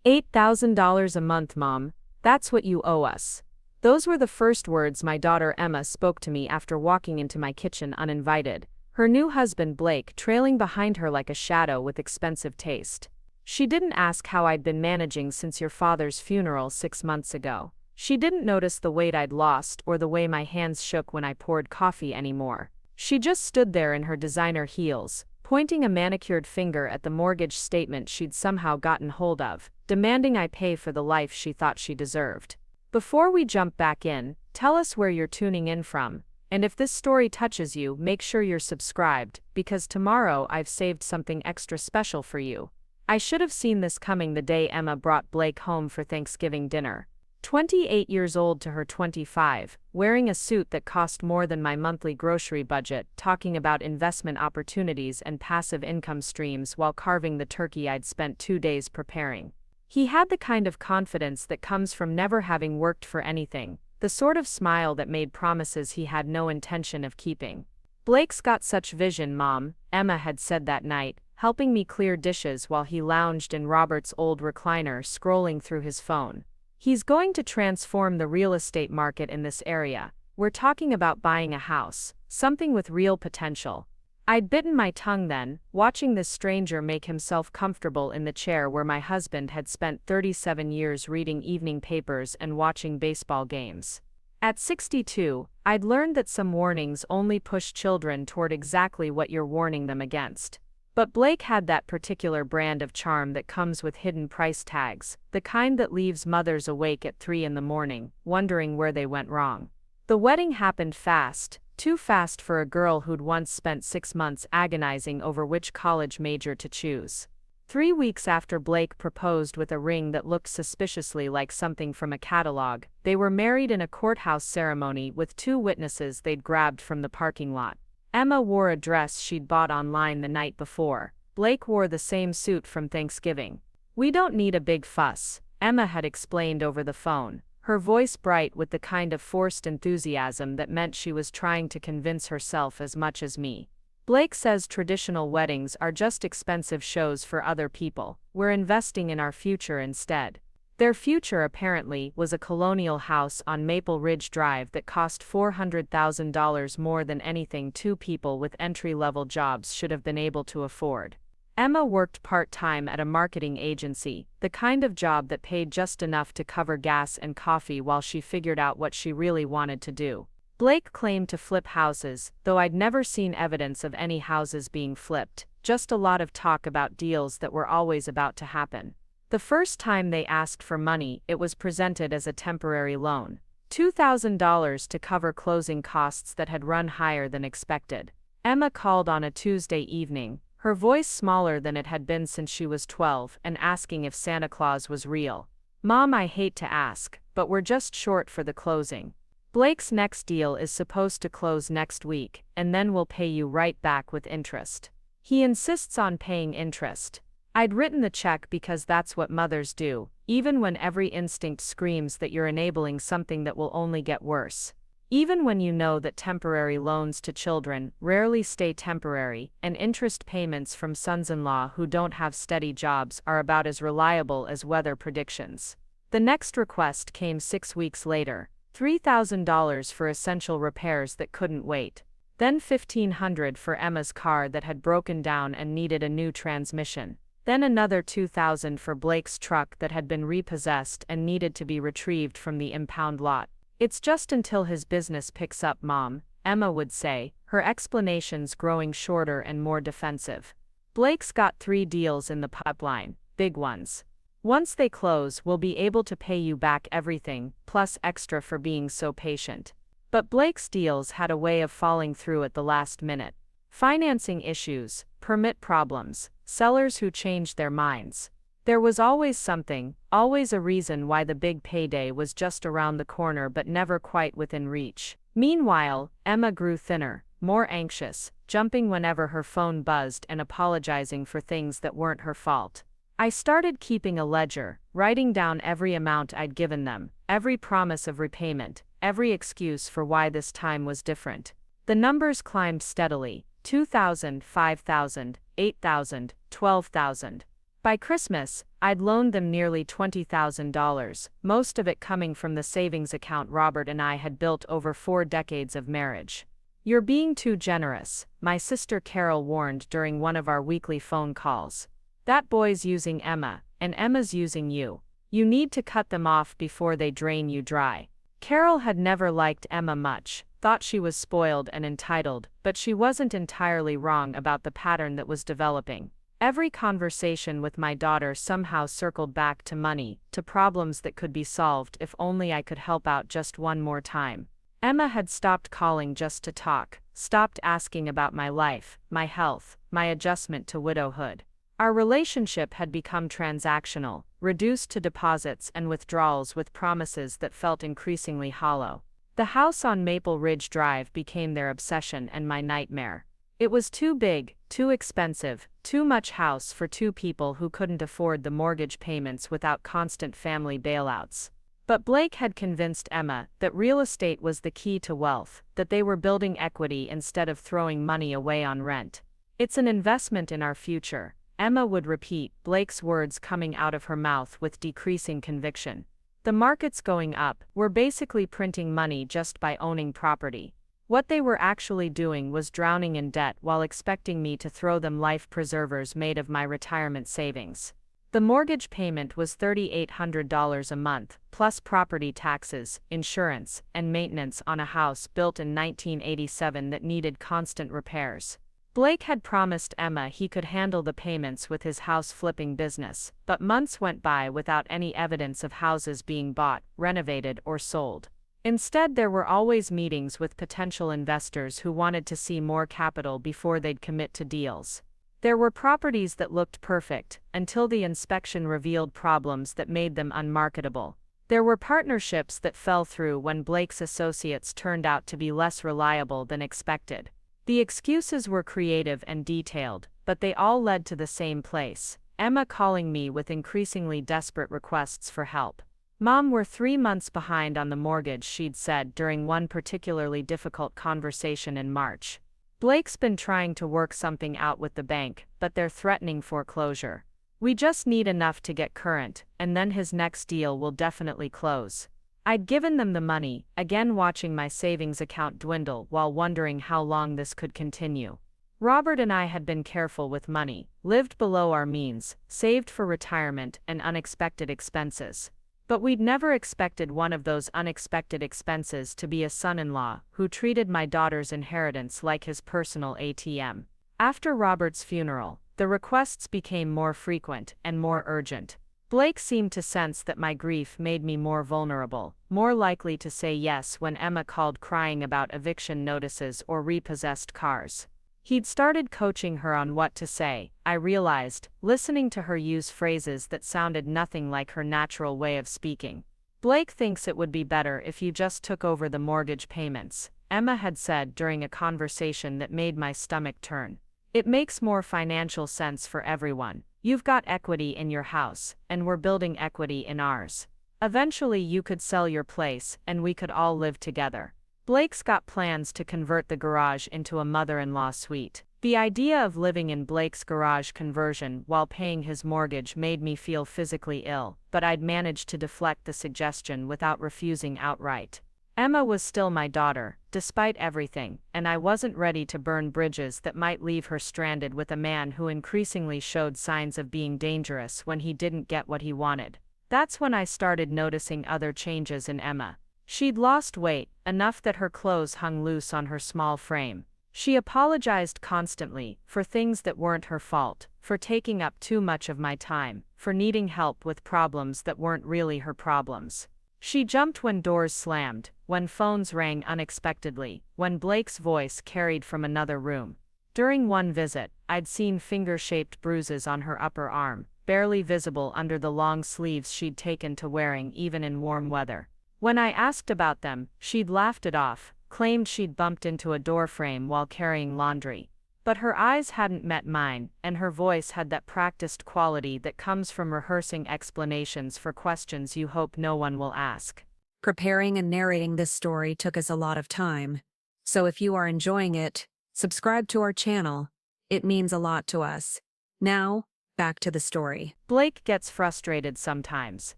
$8,000 a month, Mom. That's what you owe us. Those were the first words my daughter Emma spoke to me after walking into my kitchen uninvited, her new husband Blake trailing behind her like a shadow with expensive taste. She didn't ask how I'd been managing since your father's funeral 6 months ago. She didn't notice the weight I'd lost or the way my hands shook when I poured coffee anymore. She just stood there in her designer heels, pointing a manicured finger at the mortgage statement she'd somehow gotten hold of, demanding I pay for the life she thought she deserved. Before we jump back in, tell us where you're tuning in from, and if this story touches you, make sure you're subscribed, because tomorrow I've saved something extra special for you. I should have seen this coming the day Emma brought Blake home for Thanksgiving dinner. 28 years old to her 25, wearing a suit that cost more than my monthly grocery budget, talking about investment opportunities and passive income streams while carving the turkey I'd spent 2 days preparing. He had the kind of confidence that comes from never having worked for anything, the sort of smile that made promises he had no intention of keeping. "Blake's got such vision, Mom," Emma had said that night, helping me clear dishes while he lounged in Robert's old recliner scrolling through his phone. "He's going to transform the real estate market in this area. We're talking about buying a house, something with real potential." I'd bitten my tongue then, watching this stranger make himself comfortable in the chair where my husband had spent 37 years reading evening papers and watching baseball games. At 62, I'd learned that some warnings only push children toward exactly what you're warning them against. But Blake had that particular brand of charm that comes with hidden price tags, the kind that leaves mothers awake at 3 in the morning, wondering where they went wrong. The wedding happened fast, too fast for a girl who'd once spent 6 months agonizing over which college major to choose. 3 weeks after Blake proposed with a ring that looked suspiciously like something from a catalog, they were married in a courthouse ceremony with 2 witnesses they'd grabbed from the parking lot. Emma wore a dress she'd bought online the night before. Blake wore the same suit from Thanksgiving. "We don't need a big fuss," Emma had explained over the phone, her voice bright with the kind of forced enthusiasm that meant she was trying to convince herself as much as me. "Blake says traditional weddings are just expensive shows for other people. We're investing in our future instead." Their future, apparently, was a colonial house on Maple Ridge Drive that cost $400,000 more than anything 2 people with entry-level jobs should have been able to afford. Emma worked part-time at a marketing agency, the kind of job that paid just enough to cover gas and coffee while she figured out what she really wanted to do. Blake claimed to flip houses, though I'd never seen evidence of any houses being flipped, just a lot of talk about deals that were always about to happen. The first time they asked for money, it was presented as a temporary loan. $2,000 to cover closing costs that had run higher than expected. Emma called on a Tuesday evening, her voice smaller than it had been since she was 12, and asking if Santa Claus was real. "Mom, I hate to ask, but we're just short for the closing. Blake's next deal is supposed to close next week, and then we'll pay you right back with interest. He insists on paying interest." I'd written the check because that's what mothers do, even when every instinct screams that you're enabling something that will only get worse. Even when you know that temporary loans to children rarely stay temporary, and interest payments from sons-in-law who don't have steady jobs are about as reliable as weather predictions. The next request came 6 weeks later, $3,000 for essential repairs that couldn't wait. Then $1,500 for Emma's car that had broken down and needed a new transmission. Then another $2,000 for Blake's truck that had been repossessed and needed to be retrieved from the impound lot. "It's just until his business picks up, Mom," Emma would say, her explanations growing shorter and more defensive. "Blake's got 3 deals in the pipeline, big ones. Once they close, we'll be able to pay you back everything, plus extra for being so patient." But Blake's deals had a way of falling through at the last minute. Financing issues, permit problems, sellers who changed their minds. There was always something, always a reason why the big payday was just around the corner but never quite within reach. Meanwhile, Emma grew thinner, more anxious, jumping whenever her phone buzzed and apologizing for things that weren't her fault. I started keeping a ledger, writing down every amount I'd given them, every promise of repayment, every excuse for why this time was different. The numbers climbed steadily, 2,000, 5,000, 8,000, 12,000. By Christmas, I'd loaned them nearly $20,000, most of it coming from the savings account Robert and I had built over 4 decades of marriage. "You're being too generous," my sister Carol warned during one of our weekly phone calls. "That boy's using Emma, and Emma's using you. You need to cut them off before they drain you dry." Carol had never liked Emma much, thought she was spoiled and entitled, but she wasn't entirely wrong about the pattern that was developing. Every conversation with my daughter somehow circled back to money, to problems that could be solved if only I could help out just one more time. Emma had stopped calling just to talk, stopped asking about my life, my health, my adjustment to widowhood. Our relationship had become transactional, reduced to deposits and withdrawals with promises that felt increasingly hollow. The house on Maple Ridge Drive became their obsession and my nightmare. It was too big, too expensive, too much house for 2 people who couldn't afford the mortgage payments without constant family bailouts. But Blake had convinced Emma that real estate was the key to wealth, that they were building equity instead of throwing money away on rent. "It's an investment in our future," Emma would repeat, Blake's words coming out of her mouth with decreasing conviction. "The market's going up, we're basically printing money just by owning property." What they were actually doing was drowning in debt while expecting me to throw them life preservers made of my retirement savings. The mortgage payment was $3,800 a month, plus property taxes, insurance, and maintenance on a house built in 1987 that needed constant repairs. Blake had promised Emma he could handle the payments with his house flipping business, but months went by without any evidence of houses being bought, renovated, or sold. Instead, there were always meetings with potential investors who wanted to see more capital before they'd commit to deals. There were properties that looked perfect, until the inspection revealed problems that made them unmarketable. There were partnerships that fell through when Blake's associates turned out to be less reliable than expected. The excuses were creative and detailed, but they all led to the same place: Emma calling me with increasingly desperate requests for help. "Mom, we're 3 months behind on the mortgage," she'd said during one particularly difficult conversation in March. "Blake's been trying to work something out with the bank, but they're threatening foreclosure. We just need enough to get current, and then his next deal will definitely close." I'd given them the money, again watching my savings account dwindle while wondering how long this could continue. Robert and I had been careful with money, lived below our means, saved for retirement and unexpected expenses. But we'd never expected one of those unexpected expenses to be a son-in-law who treated my daughter's inheritance like his personal ATM. After Robert's funeral, the requests became more frequent and more urgent. Blake seemed to sense that my grief made me more vulnerable, more likely to say yes when Emma called crying about eviction notices or repossessed cars. He'd started coaching her on what to say, I realized, listening to her use phrases that sounded nothing like her natural way of speaking. "Blake thinks it would be better if you just took over the mortgage payments," Emma had said during a conversation that made my stomach turn. "It makes more financial sense for everyone. You've got equity in your house, and we're building equity in ours. Eventually you could sell your place, and we could all live together." Blake's got plans to convert the garage into a mother-in-law suite. The idea of living in Blake's garage conversion while paying his mortgage made me feel physically ill, but I'd managed to deflect the suggestion without refusing outright. Emma was still my daughter, despite everything, and I wasn't ready to burn bridges that might leave her stranded with a man who increasingly showed signs of being dangerous when he didn't get what he wanted. That's when I started noticing other changes in Emma. She'd lost weight, enough that her clothes hung loose on her small frame. She apologized constantly, for things that weren't her fault, for taking up too much of my time, for needing help with problems that weren't really her problems. She jumped when doors slammed, when phones rang unexpectedly, when Blake's voice carried from another room. During one visit, I'd seen finger-shaped bruises on her upper arm, barely visible under the long sleeves she'd taken to wearing even in warm weather. When I asked about them, she'd laughed it off, claimed she'd bumped into a doorframe while carrying laundry. But her eyes hadn't met mine, and her voice had that practiced quality that comes from rehearsing explanations for questions you hope no one will ask. Preparing and narrating this story took us a lot of time. So if you are enjoying it, subscribe to our channel. It means a lot to us. Now, Back to the story. Blake gets frustrated sometimes,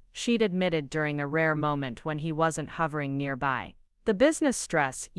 she'd admitted during a rare moment when he wasn't hovering nearby. The business stress,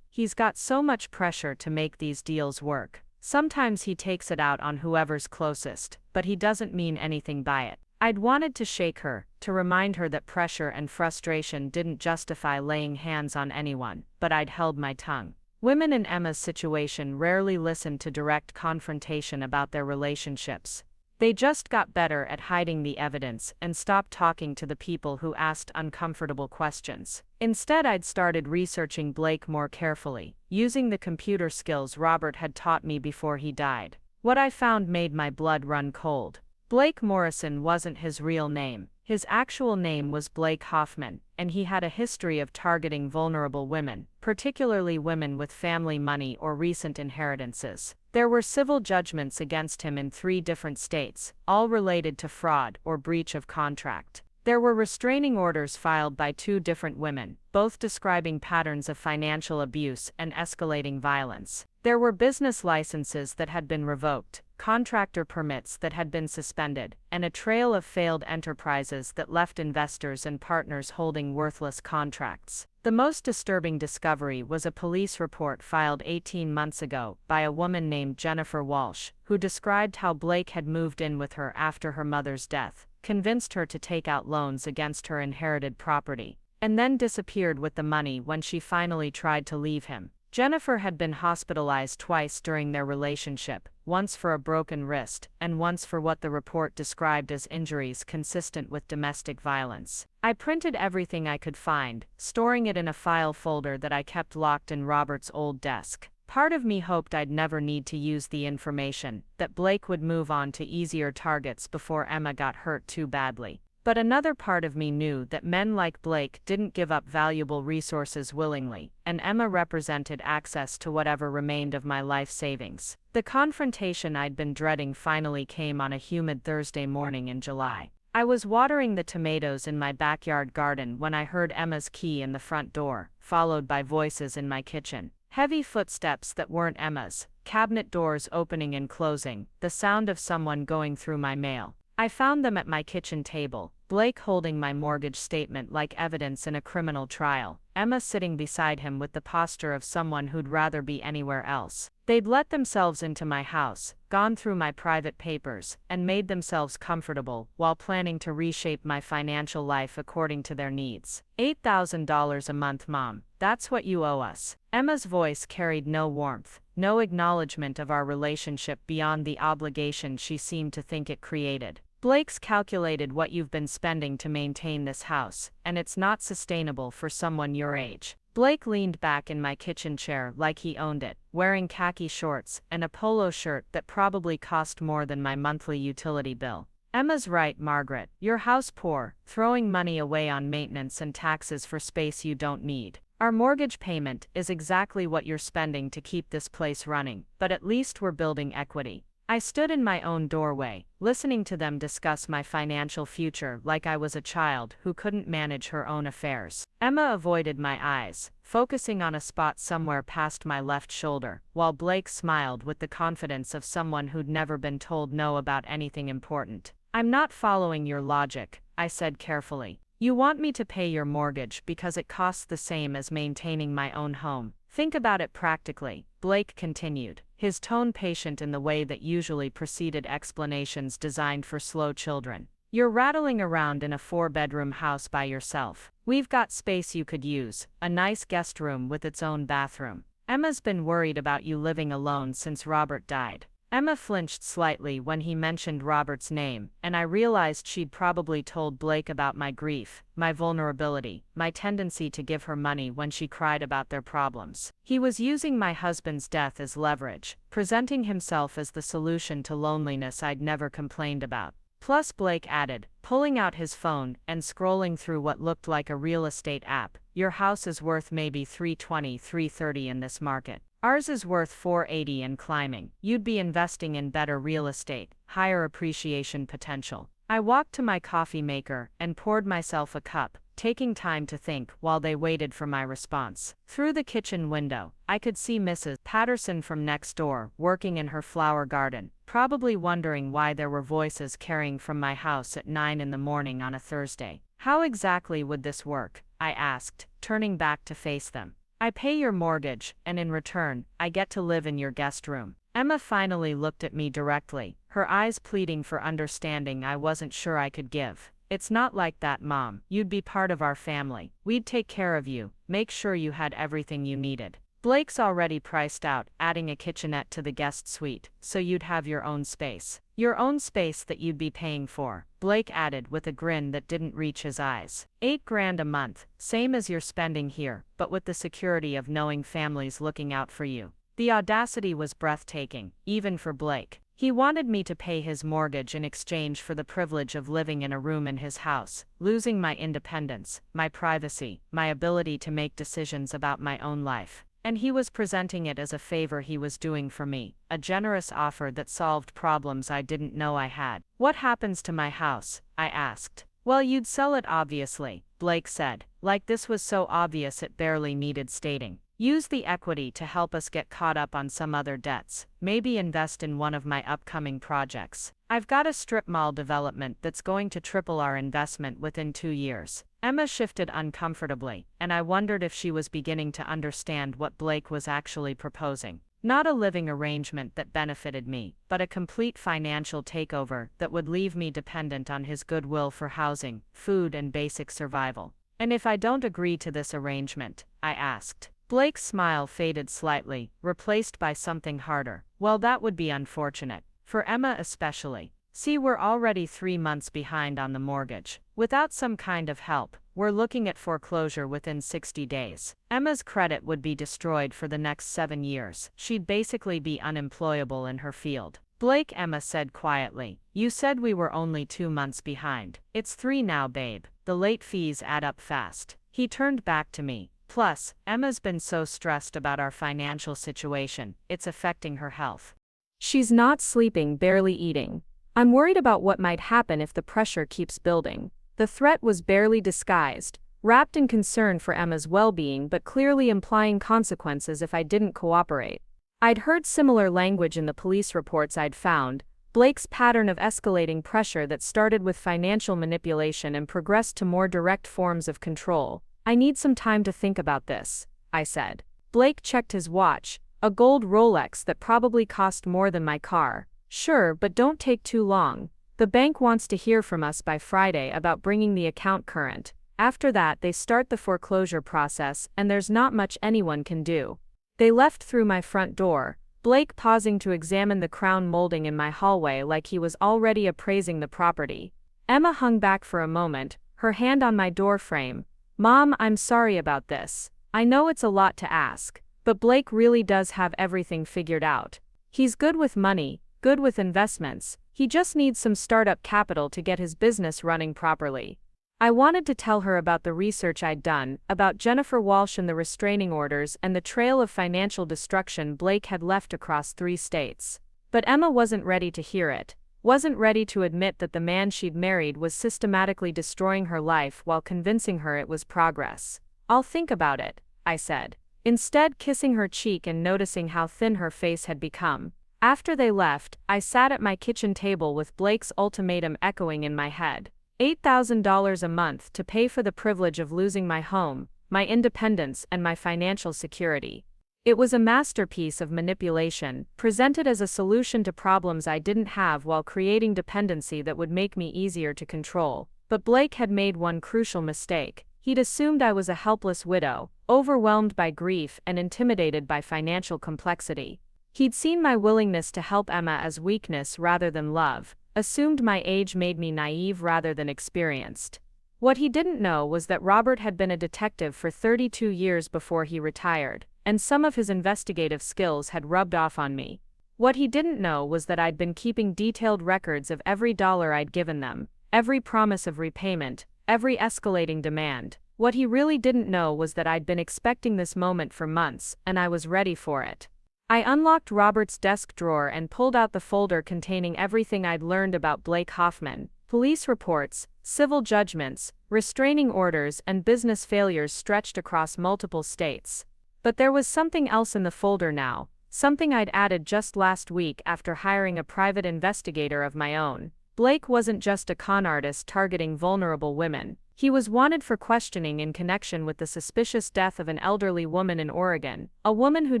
he's got so much pressure to make these deals work. Sometimes he takes it out on whoever's closest, but he doesn't mean anything by it. I'd wanted to shake her, to remind her that pressure and frustration didn't justify laying hands on anyone, but I'd held my tongue. Women in Emma's situation rarely listened to direct confrontation about their relationships. They just got better at hiding the evidence and stopped talking to the people who asked uncomfortable questions. Instead, I'd started researching Blake more carefully, using the computer skills Robert had taught me before he died. What I found made my blood run cold. Blake Morrison wasn't his real name. His actual name was Blake Hoffman, and he had a history of targeting vulnerable women, particularly women with family money or recent inheritances. There were civil judgments against him in 3 different states, all related to fraud or breach of contract. There were restraining orders filed by 2 different women, both describing patterns of financial abuse and escalating violence. There were business licenses that had been revoked, contractor permits that had been suspended, and a trail of failed enterprises that left investors and partners holding worthless contracts. The most disturbing discovery was a police report filed 18 months ago by a woman named Jennifer Walsh, who described how Blake had moved in with her after her mother's death, convinced her to take out loans against her inherited property, and then disappeared with the money when she finally tried to leave him. Jennifer had been hospitalized twice during their relationship, once for a broken wrist, and once for what the report described as injuries consistent with domestic violence. I printed everything I could find, storing it in a file folder that I kept locked in Robert's old desk. Part of me hoped I'd never need to use the information, that Blake would move on to easier targets before Emma got hurt too badly. But another part of me knew that men like Blake didn't give up valuable resources willingly, and Emma represented access to whatever remained of my life savings. The confrontation I'd been dreading finally came on a humid Thursday morning in July. I was watering the tomatoes in my backyard garden when I heard Emma's key in the front door, followed by voices in my kitchen. Heavy footsteps that weren't Emma's, cabinet doors opening and closing, the sound of someone going through my mail. I found them at my kitchen table, Blake holding my mortgage statement like evidence in a criminal trial, Emma sitting beside him with the posture of someone who'd rather be anywhere else. They'd let themselves into my house, gone through my private papers, and made themselves comfortable while planning to reshape my financial life according to their needs. $8,000 a month, Mom. That's what you owe us. Emma's voice carried no warmth, no acknowledgement of our relationship beyond the obligation she seemed to think it created. Blake's calculated what you've been spending to maintain this house, and it's not sustainable for someone your age. Blake leaned back in my kitchen chair like he owned it, wearing khaki shorts and a polo shirt that probably cost more than my monthly utility bill. Emma's right, Margaret. You're house poor, throwing money away on maintenance and taxes for space you don't need. Our mortgage payment is exactly what you're spending to keep this place running, but at least we're building equity. I stood in my own doorway, listening to them discuss my financial future like I was a child who couldn't manage her own affairs. Emma avoided my eyes, focusing on a spot somewhere past my left shoulder, while Blake smiled with the confidence of someone who'd never been told no about anything important. I'm not following your logic, I said carefully. You want me to pay your mortgage because it costs the same as maintaining my own home. Think about it practically, Blake continued, his tone patient in the way that usually preceded explanations designed for slow children. You're rattling around in a 4-bedroom house by yourself. We've got space you could use, a nice guest room with its own bathroom. Emma's been worried about you living alone since Robert died. Emma flinched slightly when he mentioned Robert's name, and I realized she'd probably told Blake about my grief, my vulnerability, my tendency to give her money when she cried about their problems. He was using my husband's death as leverage, presenting himself as the solution to loneliness I'd never complained about. Plus, Blake added, pulling out his phone and scrolling through what looked like a real estate app, your house is worth maybe $320, $330 in this market. Ours is worth $480 and climbing. You'd be investing in better real estate, higher appreciation potential. I walked to my coffee maker and poured myself a cup, taking time to think while they waited for my response. Through the kitchen window, I could see Mrs. Patterson from next door, working in her flower garden, probably wondering why there were voices carrying from my house at 9 in the morning on a Thursday. How exactly would this work? I asked, turning back to face them. I pay your mortgage, and in return, I get to live in your guest room. Emma finally looked at me directly, her eyes pleading for understanding I wasn't sure I could give. It's not like that, Mom. You'd be part of our family. We'd take care of you, make sure you had everything you needed. Blake's already priced out, adding a kitchenette to the guest suite, so you'd have your own space. Your own space that you'd be paying for, Blake added with a grin that didn't reach his eyes. $8,000 a month, same as you're spending here, but with the security of knowing families looking out for you. The audacity was breathtaking, even for Blake. He wanted me to pay his mortgage in exchange for the privilege of living in a room in his house, losing my independence, my privacy, my ability to make decisions about my own life. And he was presenting it as a favor he was doing for me, a generous offer that solved problems I didn't know I had. What happens to my house? I asked. Well, you'd sell it obviously, Blake said, like this was so obvious it barely needed stating. Use the equity to help us get caught up on some other debts, maybe invest in one of my upcoming projects. I've got a strip mall development that's going to triple our investment within 2 years. Emma shifted uncomfortably, and I wondered if she was beginning to understand what Blake was actually proposing. Not a living arrangement that benefited me, but a complete financial takeover that would leave me dependent on his goodwill for housing, food, and basic survival. And if I don't agree to this arrangement? I asked. Blake's smile faded slightly, replaced by something harder. Well, that would be unfortunate. For Emma especially. See, we're already 3 months behind on the mortgage. Without some kind of help, we're looking at foreclosure within 60 days. Emma's credit would be destroyed for the next 7 years. She'd basically be unemployable in her field. Blake, Emma said quietly. You said we were only 2 months behind. It's 3 now, babe. The late fees add up fast. He turned back to me. Plus, Emma's been so stressed about our financial situation, it's affecting her health. She's not sleeping, barely eating. I'm worried about what might happen if the pressure keeps building. The threat was barely disguised, wrapped in concern for Emma's well-being but clearly implying consequences if I didn't cooperate. I'd heard similar language in the police reports I'd found, Blake's pattern of escalating pressure that started with financial manipulation and progressed to more direct forms of control. I need some time to think about this, I said. Blake checked his watch, a gold Rolex that probably cost more than my car. Sure, but don't take too long. The bank wants to hear from us by Friday about bringing the account current. After that, they start the foreclosure process, and there's not much anyone can do. They left through my front door, Blake pausing to examine the crown molding in my hallway like he was already appraising the property. Emma hung back for a moment, her hand on my door frame. Mom, I'm sorry about this. I know it's a lot to ask, but Blake really does have everything figured out. He's good with money, good with investments. He just needs some startup capital to get his business running properly. I wanted to tell her about the research I'd done, about Jennifer Walsh and the restraining orders and the trail of financial destruction Blake had left across 3 states. But Emma wasn't ready to hear it, wasn't ready to admit that the man she'd married was systematically destroying her life while convincing her it was progress. I'll think about it, I said, instead kissing her cheek and noticing how thin her face had become. After they left, I sat at my kitchen table with Blake's ultimatum echoing in my head. $8,000 a month to pay for the privilege of losing my home, my independence, and my financial security. It was a masterpiece of manipulation, presented as a solution to problems I didn't have while creating dependency that would make me easier to control. But Blake had made one crucial mistake. He'd assumed I was a helpless widow, overwhelmed by grief and intimidated by financial complexity. He'd seen my willingness to help Emma as weakness rather than love, assumed my age made me naive rather than experienced. What he didn't know was that Robert had been a detective for 32 years before he retired, and some of his investigative skills had rubbed off on me. What he didn't know was that I'd been keeping detailed records of every dollar I'd given them, every promise of repayment, every escalating demand. What he really didn't know was that I'd been expecting this moment for months, and I was ready for it. I unlocked Robert's desk drawer and pulled out the folder containing everything I'd learned about Blake Hoffman, Police reports, civil judgments, restraining orders, and business failures stretched across multiple states. But there was something else in the folder now, something I'd added just last week after hiring a private investigator of my own. Blake wasn't just a con artist targeting vulnerable women. He was wanted for questioning in connection with the suspicious death of an elderly woman in Oregon, a woman who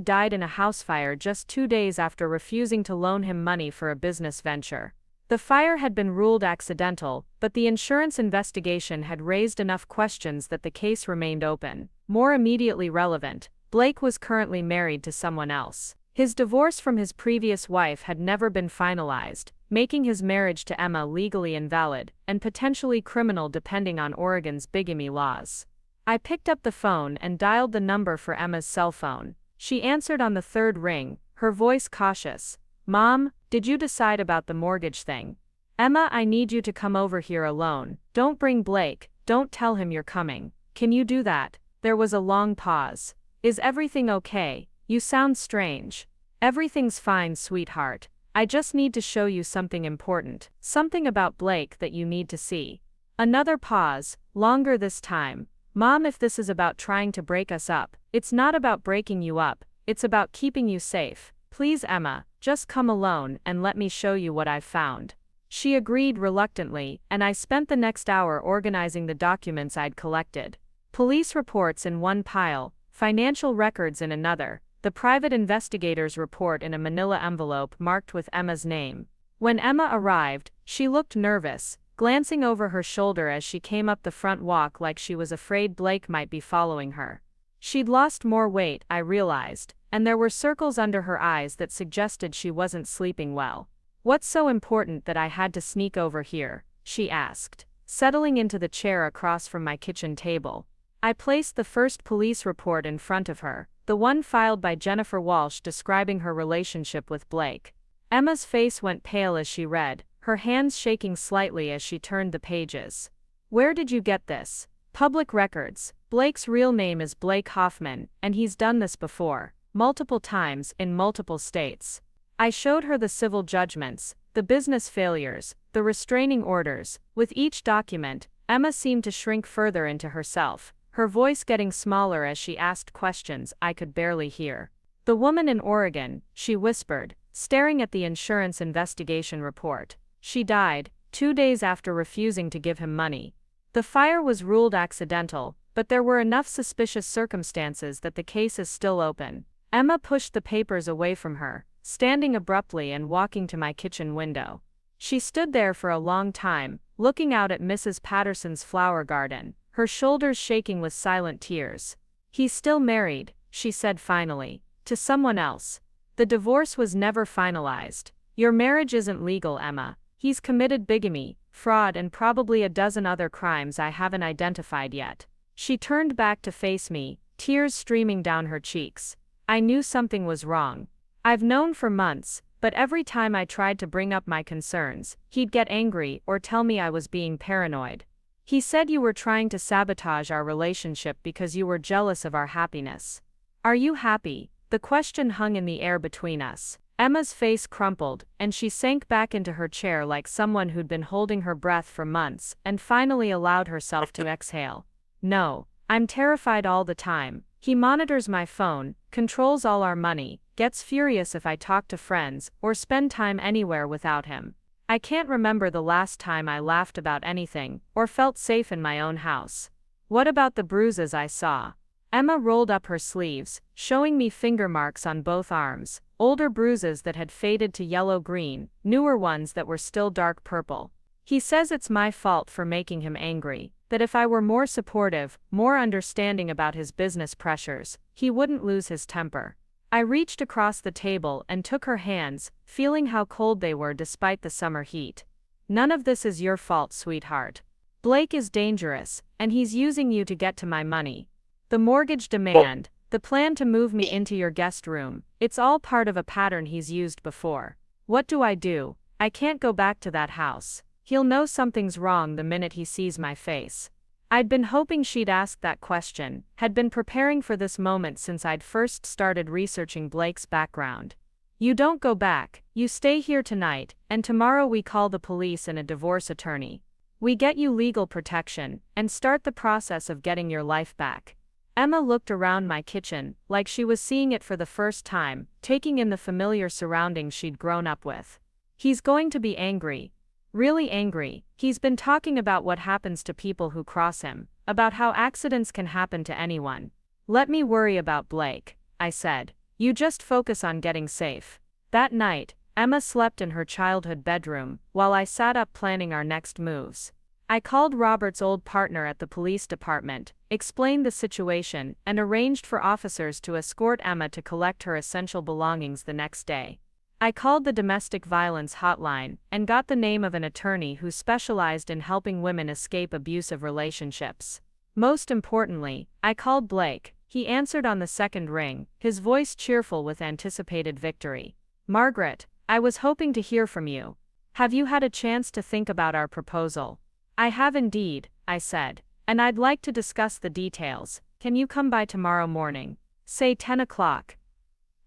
died in a house fire just 2 days after refusing to loan him money for a business venture. The fire had been ruled accidental, but the insurance investigation had raised enough questions that the case remained open. More immediately relevant, Blake was currently married to someone else. His divorce from his previous wife had never been finalized, making his marriage to Emma legally invalid and potentially criminal depending on Oregon's bigamy laws. I picked up the phone and dialed the number for Emma's cell phone. She answered on the third ring, her voice cautious. "Mom, did you decide about the mortgage thing? Emma, I need you to come over here alone. Don't bring Blake, don't tell him you're coming. Can you do that?" There was a long pause. "Is everything okay? You sound strange." "Everything's fine, sweetheart. I just need to show you something important, something about Blake that you need to see." Another pause, longer this time. "Mom, if this is about trying to break us up, it's not about breaking you up, it's about keeping you safe. Please, Emma, just come alone and let me show you what I've found." She agreed reluctantly, and I spent the next hour organizing the documents I'd collected. Police reports in one pile, financial records in another, the private investigator's report in a manila envelope marked with Emma's name. When Emma arrived, she looked nervous, glancing over her shoulder as she came up the front walk like she was afraid Blake might be following her. She'd lost more weight, I realized, and there were circles under her eyes that suggested she wasn't sleeping well. "What's so important that I had to sneak over here?" she asked, settling into the chair across from my kitchen table. I placed the first police report in front of her, the one filed by Jennifer Walsh describing her relationship with Blake. Emma's face went pale as she read, her hands shaking slightly as she turned the pages. "Where did you get this?" "Public records. Blake's real name is Blake Hoffman, and he's done this before, multiple times, in multiple states." I showed her the civil judgments, the business failures, the restraining orders. With each document, Emma seemed to shrink further into herself, her voice getting smaller as she asked questions I could barely hear. "The woman in Oregon," she whispered, staring at the insurance investigation report. "She died 2 days after refusing to give him money. The fire was ruled accidental, but there were enough suspicious circumstances that the case is still open." Emma pushed the papers away from her, standing abruptly and walking to my kitchen window. She stood there for a long time, looking out at Mrs. Patterson's flower garden, her shoulders shaking with silent tears. "He's still married," she said finally, "to someone else. The divorce was never finalized. Your marriage isn't legal, Emma. He's committed bigamy, fraud, and probably a dozen other crimes I haven't identified yet." She turned back to face me, tears streaming down her cheeks. I knew something was wrong. I've known for months, but every time I tried to bring up my concerns, he'd get angry or tell me I was being paranoid. "He said you were trying to sabotage our relationship because you were jealous of our happiness." "Are you happy?" The question hung in the air between us. Emma's face crumpled, and she sank back into her chair like someone who'd been holding her breath for months and finally allowed herself to exhale. "No, I'm terrified all the time. He monitors my phone, controls all our money, gets furious if I talk to friends or spend time anywhere without him. I can't remember the last time I laughed about anything or felt safe in my own house." "What about the bruises I saw?" Emma rolled up her sleeves, showing me finger marks on both arms, older bruises that had faded to yellow-green, newer ones that were still dark purple. "He says it's my fault for making him angry, that if I were more supportive, more understanding about his business pressures, he wouldn't lose his temper." I reached across the table and took her hands, feeling how cold they were despite the summer heat. "None of this is your fault, sweetheart. Blake is dangerous, and he's using you to get to my money. The mortgage demand, the plan to move me into your guest room, it's all part of a pattern he's used before. What do? I can't go back to that house. He'll know something's wrong the minute he sees my face." I'd been hoping she'd ask that question, had been preparing for this moment since I'd first started researching Blake's background. You don't go back, you stay here tonight, and tomorrow we call the police and a divorce attorney. We get you legal protection, and start the process of getting your life back. Emma looked around my kitchen, like she was seeing it for the first time, taking in the familiar surroundings she'd grown up with. He's going to be angry. Really angry. He's been talking about what happens to people who cross him, about how accidents can happen to anyone. Let me worry about Blake, I said. You just focus on getting safe. That night, Emma slept in her childhood bedroom, while I sat up planning our next moves. I called Robert's old partner at the police department, explained the situation, and arranged for officers to escort Emma to collect her essential belongings the next day. I called the domestic violence hotline, and got the name of an attorney who specialized in helping women escape abusive relationships. Most importantly, I called Blake. He answered on the second ring, his voice cheerful with anticipated victory. Margaret, I was hoping to hear from you. Have you had a chance to think about our proposal? I have indeed, I said, and I'd like to discuss the details. Can you come by tomorrow morning? Say 10 o'clock.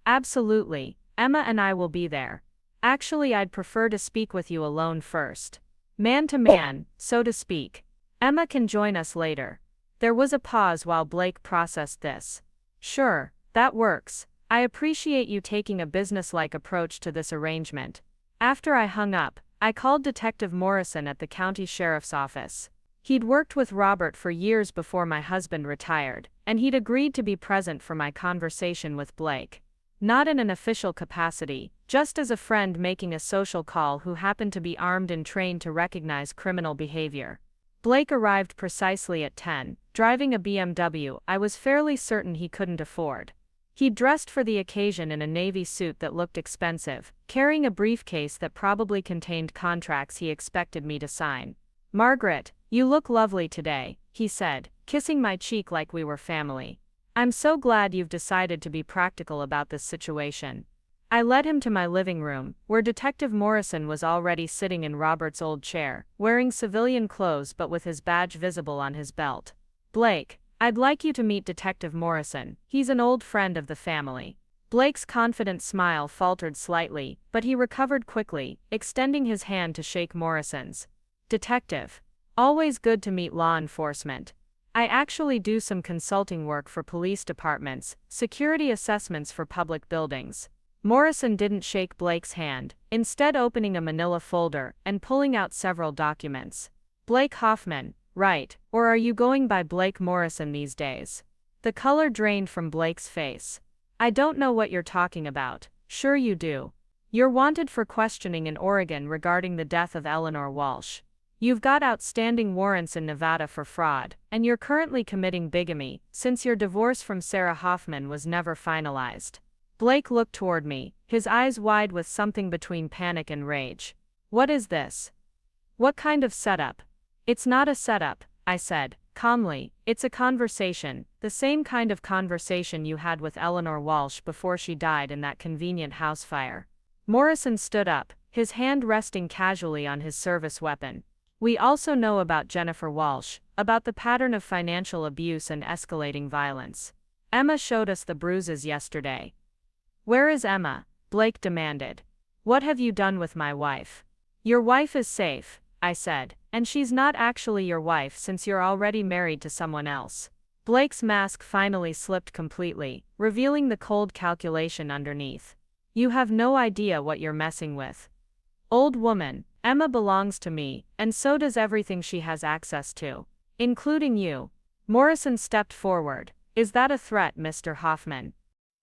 Absolutely, Emma and I will be there. Actually, I'd prefer to speak with you alone first. Man to man, so to speak. Emma can join us later. There was a pause while Blake processed this. Sure, that works. I appreciate you taking a businesslike approach to this arrangement. After I hung up, I called Detective Morrison at the county sheriff's office. He'd worked with Robert for years before my husband retired, and he'd agreed to be present for my conversation with Blake. Not in an official capacity, just as a friend making a social call who happened to be armed and trained to recognize criminal behavior. Blake arrived precisely at 10, driving a BMW I was fairly certain he couldn't afford. He'd dressed for the occasion in a navy suit that looked expensive, carrying a briefcase that probably contained contracts he expected me to sign. Margaret, you look lovely today, he said, kissing my cheek like we were family. I'm so glad you've decided to be practical about this situation. I led him to my living room, where Detective Morrison was already sitting in Robert's old chair, wearing civilian clothes but with his badge visible on his belt. Blake, I'd like you to meet Detective Morrison. He's an old friend of the family. Blake's confident smile faltered slightly, but he recovered quickly, extending his hand to shake Morrison's. Detective. Always good to meet law enforcement. I actually do some consulting work for police departments, security assessments for public buildings. Morrison didn't shake Blake's hand, instead opening a manila folder and pulling out several documents. Blake Hoffman, right, or are you going by Blake Morrison these days? The color drained from Blake's face. I don't know what you're talking about. Sure you do. You're wanted for questioning in Oregon regarding the death of Eleanor Walsh. You've got outstanding warrants in Nevada for fraud, and you're currently committing bigamy, since your divorce from Sarah Hoffman was never finalized. Blake looked toward me, his eyes wide with something between panic and rage. What is this? What kind of setup? It's not a setup, I said, calmly. It's a conversation, the same kind of conversation you had with Eleanor Walsh before she died in that convenient house fire. Morrison stood up, his hand resting casually on his service weapon. We also know about Jennifer Walsh, about the pattern of financial abuse and escalating violence. Emma showed us the bruises yesterday. Where is Emma? Blake demanded. What have you done with my wife? Your wife is safe, I said, and she's not actually your wife since you're already married to someone else. Blake's mask finally slipped completely, revealing the cold calculation underneath. You have no idea what you're messing with. Old woman, Emma belongs to me, and so does everything she has access to. Including you. Morrison stepped forward. Is that a threat, Mr. Hoffman?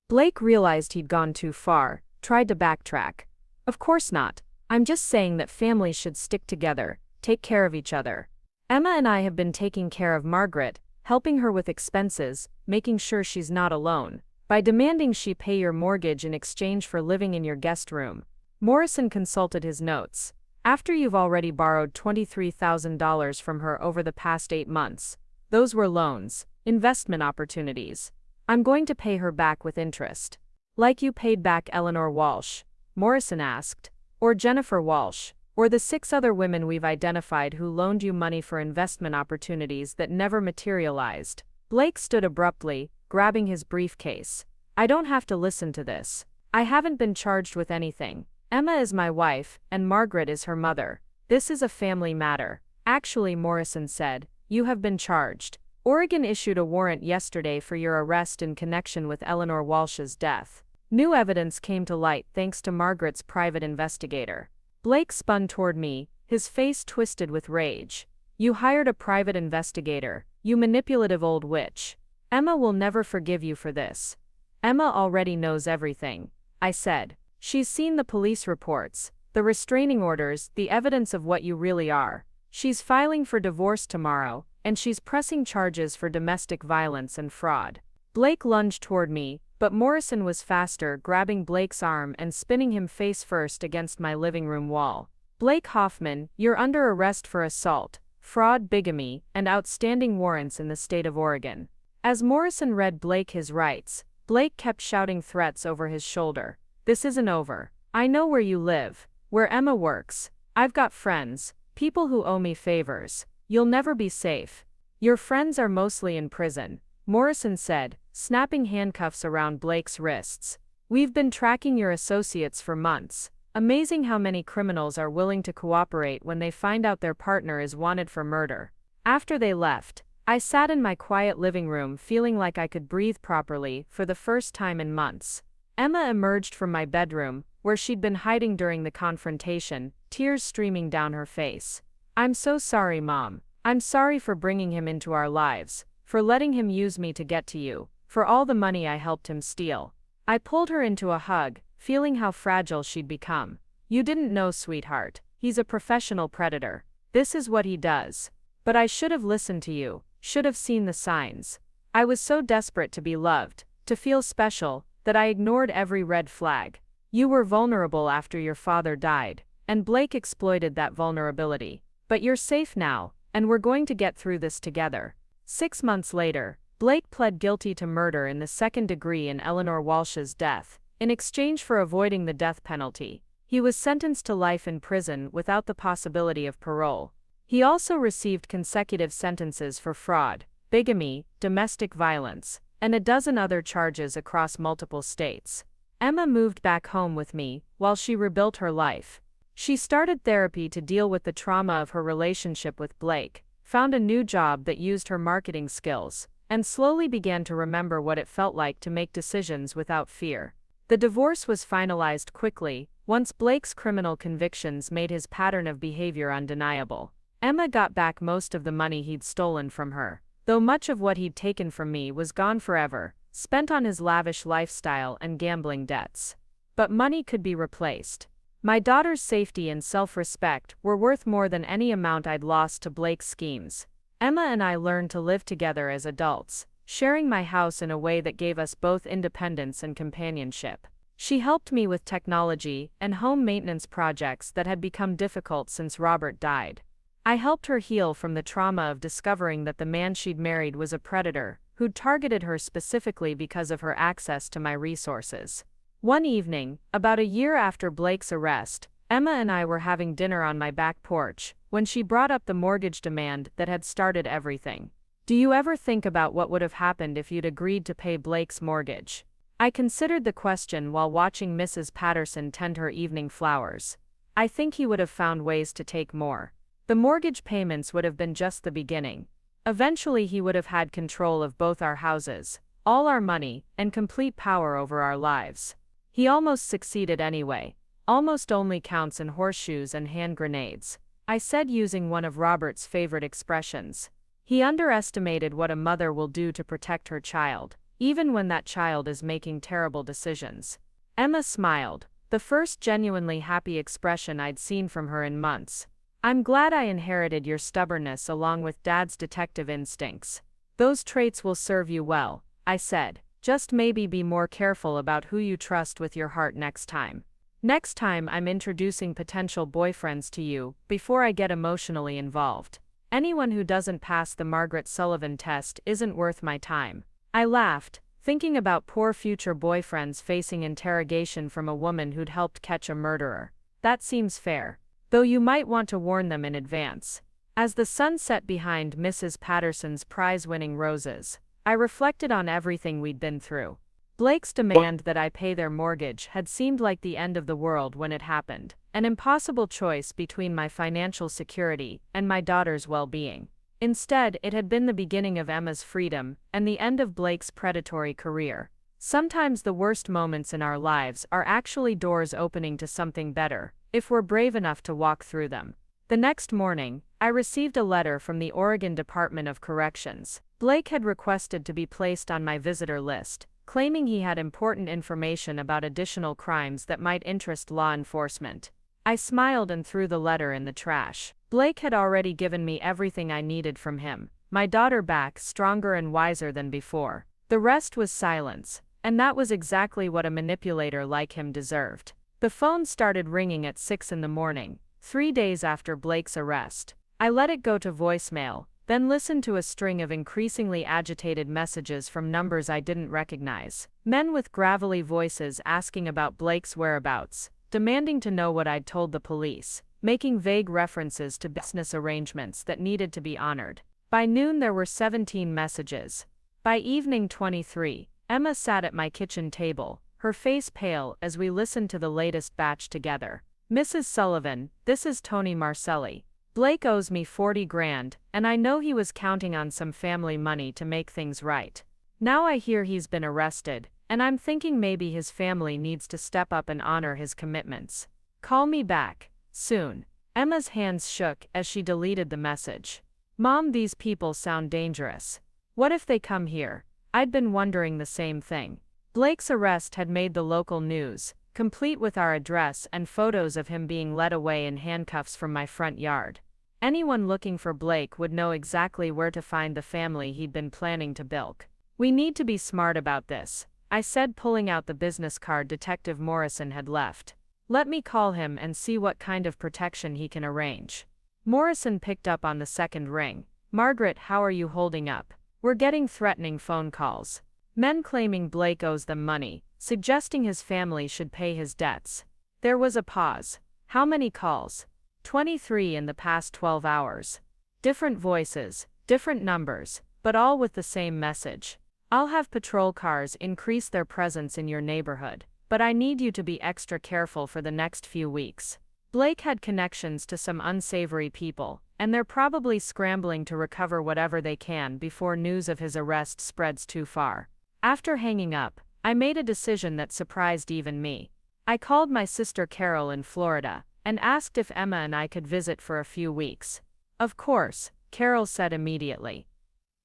Blake realized he'd gone too far, tried to backtrack. Of course not. I'm just saying that families should stick together, take care of each other. Emma and I have been taking care of Margaret, helping her with expenses, making sure she's not alone, by demanding she pay your mortgage in exchange for living in your guest room. Morrison consulted his notes. After you've already borrowed $23,000 from her over the past 8 months. Those were loans, investment opportunities. I'm going to pay her back with interest. Like you paid back Eleanor Walsh? Morrison asked. Or Jennifer Walsh, or the 6 other women we've identified who loaned you money for investment opportunities that never materialized. Blake stood abruptly, grabbing his briefcase. I don't have to listen to this. I haven't been charged with anything. Emma is my wife, and Margaret is her mother. This is a family matter. Actually, Morrison said, you have been charged. Oregon issued a warrant yesterday for your arrest in connection with Eleanor Walsh's death. New evidence came to light thanks to Margaret's private investigator. Blake spun toward me, his face twisted with rage. You hired a private investigator, you manipulative old witch. Emma will never forgive you for this. Emma already knows everything, I said. She's seen the police reports, the restraining orders, the evidence of what you really are. She's filing for divorce tomorrow, and she's pressing charges for domestic violence and fraud. Blake lunged toward me, but Morrison was faster, grabbing Blake's arm and spinning him face first against my living room wall. Blake Hoffman, you're under arrest for assault, fraud, bigamy, and outstanding warrants in the state of Oregon. As Morrison read Blake his rights, Blake kept shouting threats over his shoulder. This isn't over. I know where you live, where Emma works. I've got friends, people who owe me favors. You'll never be safe. Your friends are mostly in prison, Morrison said, snapping handcuffs around Blake's wrists. We've been tracking your associates for months. Amazing how many criminals are willing to cooperate when they find out their partner is wanted for murder. After they left, I sat in my quiet living room feeling like I could breathe properly for the first time in months. Emma emerged from my bedroom, where she'd been hiding during the confrontation, tears streaming down her face. I'm so sorry, Mom. I'm sorry for bringing him into our lives, for letting him use me to get to you, for all the money I helped him steal. I pulled her into a hug, feeling how fragile she'd become. You didn't know, sweetheart. He's a professional predator. This is what he does. But I should have listened to you, should have seen the signs. I was so desperate to be loved, to feel special, that I ignored every red flag. You were vulnerable after your father died, and Blake exploited that vulnerability. But you're safe now, and we're going to get through this together. 6 months later, Blake pled guilty to murder in the second degree in Eleanor Walsh's death, in exchange for avoiding the death penalty. He was sentenced to life in prison without the possibility of parole. He also received consecutive sentences for fraud, bigamy, domestic violence, and a dozen other charges across multiple states. Emma moved back home with me while she rebuilt her life. She started therapy to deal with the trauma of her relationship with Blake, found a new job that used her marketing skills, and slowly began to remember what it felt like to make decisions without fear. The divorce was finalized quickly, once Blake's criminal convictions made his pattern of behavior undeniable. Emma got back most of the money he'd stolen from her, though much of what he'd taken from me was gone forever, spent on his lavish lifestyle and gambling debts. But money could be replaced. My daughter's safety and self-respect were worth more than any amount I'd lost to Blake's schemes. Emma and I learned to live together as adults, sharing my house in a way that gave us both independence and companionship. She helped me with technology and home maintenance projects that had become difficult since Robert died. I helped her heal from the trauma of discovering that the man she'd married was a predator, who'd targeted her specifically because of her access to my resources. One evening, about a year after Blake's arrest, Emma and I were having dinner on my back porch, when she brought up the mortgage demand that had started everything. Do you ever think about what would have happened if you'd agreed to pay Blake's mortgage? I considered the question while watching Mrs. Patterson tend her evening flowers. I think he would have found ways to take more. The mortgage payments would have been just the beginning. Eventually he would have had control of both our houses, all our money, and complete power over our lives. He almost succeeded anyway. Almost only counts in horseshoes and hand grenades, I said using one of Robert's favorite expressions. He underestimated what a mother will do to protect her child, even when that child is making terrible decisions. Emma smiled, the first genuinely happy expression I'd seen from her in months. I'm glad I inherited your stubbornness along with Dad's detective instincts. Those traits will serve you well, I said. Just maybe be more careful about who you trust with your heart next time. Next time I'm introducing potential boyfriends to you, before I get emotionally involved. Anyone who doesn't pass the Margaret Sullivan test isn't worth my time. I laughed, thinking about poor future boyfriends facing interrogation from a woman who'd helped catch a murderer. That seems fair. Though you might want to warn them in advance. As the sun set behind Mrs. Patterson's prize-winning roses, I reflected on everything we'd been through. Blake's demand that I pay their mortgage had seemed like the end of the world when it happened, an impossible choice between my financial security and my daughter's well-being. Instead, it had been the beginning of Emma's freedom and the end of Blake's predatory career. Sometimes the worst moments in our lives are actually doors opening to something better, if we're brave enough to walk through them. The next morning, I received a letter from the Oregon Department of Corrections. Blake had requested to be placed on my visitor list, claiming he had important information about additional crimes that might interest law enforcement. I smiled and threw the letter in the trash. Blake had already given me everything I needed from him, my daughter back stronger and wiser than before. The rest was silence, and that was exactly what a manipulator like him deserved. The phone started ringing at 6 in the morning, 3 days after Blake's arrest. I let it go to voicemail, then listened to a string of increasingly agitated messages from numbers I didn't recognize. Men with gravelly voices asking about Blake's whereabouts, demanding to know what I'd told the police, making vague references to business arrangements that needed to be honored. By noon there were 17 messages. By evening 23, Emma sat at my kitchen table, her face pale as we listened to the latest batch together. "Mrs. Sullivan, this is Tony Marcelli. Blake owes me 40 grand, and I know he was counting on some family money to make things right. Now I hear he's been arrested, and I'm thinking maybe his family needs to step up and honor his commitments. Call me back, soon." Emma's hands shook as she deleted the message. "Mom, these people sound dangerous. What if they come here?" I'd been wondering the same thing. Blake's arrest had made the local news, complete with our address and photos of him being led away in handcuffs from my front yard. Anyone looking for Blake would know exactly where to find the family he'd been planning to bilk. "We need to be smart about this," I said, pulling out the business card Detective Morrison had left. "Let me call him and see what kind of protection he can arrange." Morrison picked up on the second ring. "Margaret, how are you holding up? We're getting threatening phone calls. Men claiming Blake owes them money, suggesting his family should pay his debts." There was a pause. "How many calls?" 23 in the past 12 hours. Different voices, different numbers, but all with the same message. "I'll have patrol cars increase their presence in your neighborhood, but I need you to be extra careful for the next few weeks. Blake had connections to some unsavory people, and they're probably scrambling to recover whatever they can before news of his arrest spreads too far." After hanging up, I made a decision that surprised even me. I called my sister Carol in Florida and asked if Emma and I could visit for a few weeks. "Of course," Carol said immediately.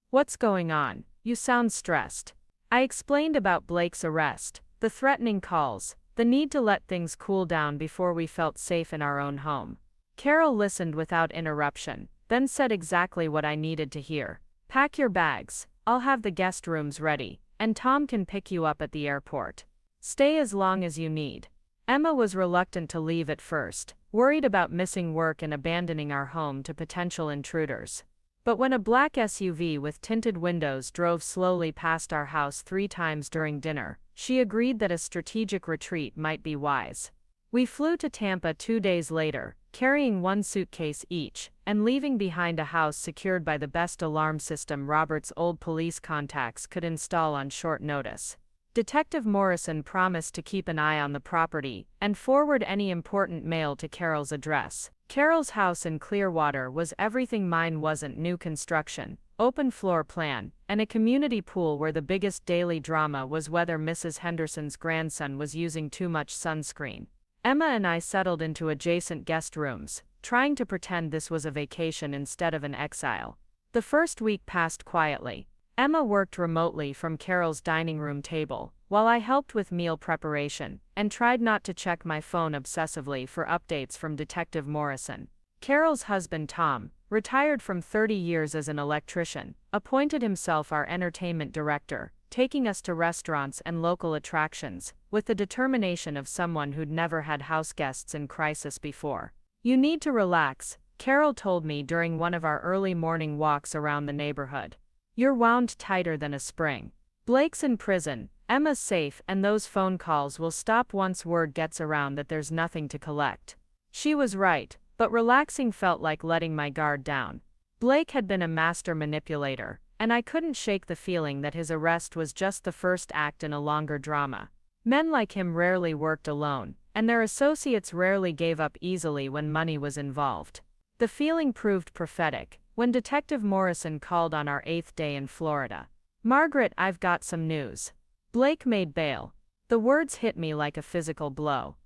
"What's going on? You sound stressed." I explained about Blake's arrest, the threatening calls, the need to let things cool down before we felt safe in our own home. Carol listened without interruption, then said exactly what I needed to hear. "Pack your bags, I'll have the guest rooms ready, and Tom can pick you up at the airport. Stay as long as you need." Emma was reluctant to leave at first, worried about missing work and abandoning our home to potential intruders. But when a black SUV with tinted windows drove slowly past our house 3 times during dinner, she agreed that a strategic retreat might be wise. We flew to Tampa 2 days later, carrying 1 suitcase each, and leaving behind a house secured by the best alarm system Robert's old police contacts could install on short notice. Detective Morrison promised to keep an eye on the property and forward any important mail to Carol's address. Carol's house in Clearwater was everything mine wasn't: new construction, open floor plan, and a community pool where the biggest daily drama was whether Mrs. Henderson's grandson was using too much sunscreen. Emma and I settled into adjacent guest rooms, trying to pretend this was a vacation instead of an exile. The first week passed quietly. Emma worked remotely from Carol's dining room table, while I helped with meal preparation, and tried not to check my phone obsessively for updates from Detective Morrison. Carol's husband Tom, retired from 30 years as an electrician, appointed himself our entertainment director, taking us to restaurants and local attractions, with the determination of someone who'd never had house guests in crisis before. "You need to relax," Carol told me during one of our early morning walks around the neighborhood. "You're wound tighter than a spring. Blake's in prison, Emma's safe, and those phone calls will stop once word gets around that there's nothing to collect." She was right, but relaxing felt like letting my guard down. Blake had been a master manipulator, and I couldn't shake the feeling that his arrest was just the first act in a longer drama. Men like him rarely worked alone, and their associates rarely gave up easily when money was involved. The feeling proved prophetic when Detective Morrison called on our 8th day in Florida. "Margaret, I've got some news. Blake made bail." The words hit me like a physical blow.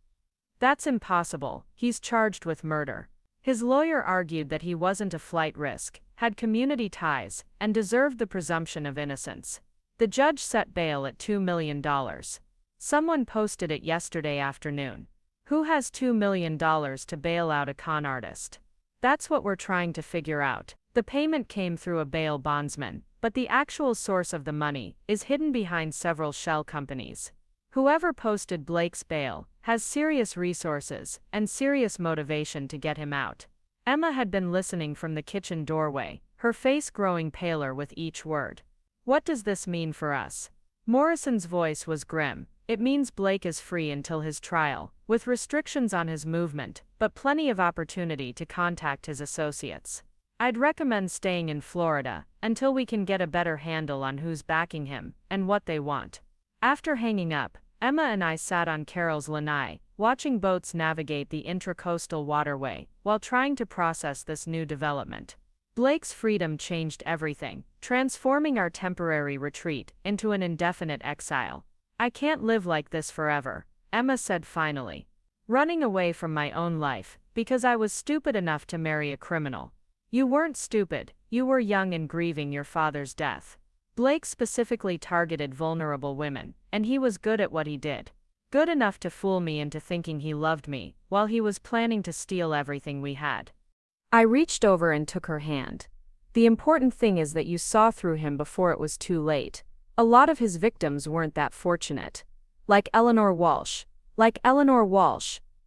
"That's impossible, he's charged with murder." His lawyer argued that he wasn't a flight risk, had community ties, and deserved the presumption of innocence. The judge set bail at $2 million. Someone posted it yesterday afternoon. Who has $2 million to bail out a con artist? That's what we're trying to figure out. The payment came through a bail bondsman, but the actual source of the money is hidden behind several shell companies. Whoever posted Blake's bail has serious resources and serious motivation to get him out. Emma had been listening from the kitchen doorway, her face growing paler with each word. "What does this mean for us?" Morrison's voice was grim. "It means Blake is free until his trial, with restrictions on his movement, but plenty of opportunity to contact his associates. I'd recommend staying in Florida until we can get a better handle on who's backing him and what they want." After hanging up, Emma and I sat on Carol's lanai, watching boats navigate the intracoastal waterway while trying to process this new development. Blake's freedom changed everything, transforming our temporary retreat into an indefinite exile. "I can't live like this forever," Emma said finally. "Running away from my own life, because I was stupid enough to marry a criminal." "You weren't stupid, you were young and grieving your father's death." Blake specifically targeted vulnerable women, and he was good at what he did. Good enough to fool me into thinking he loved me, while he was planning to steal everything we had. I reached over and took her hand. "The important thing is that you saw through him before it was too late. A lot of his victims weren't that fortunate. Like Eleanor Walsh.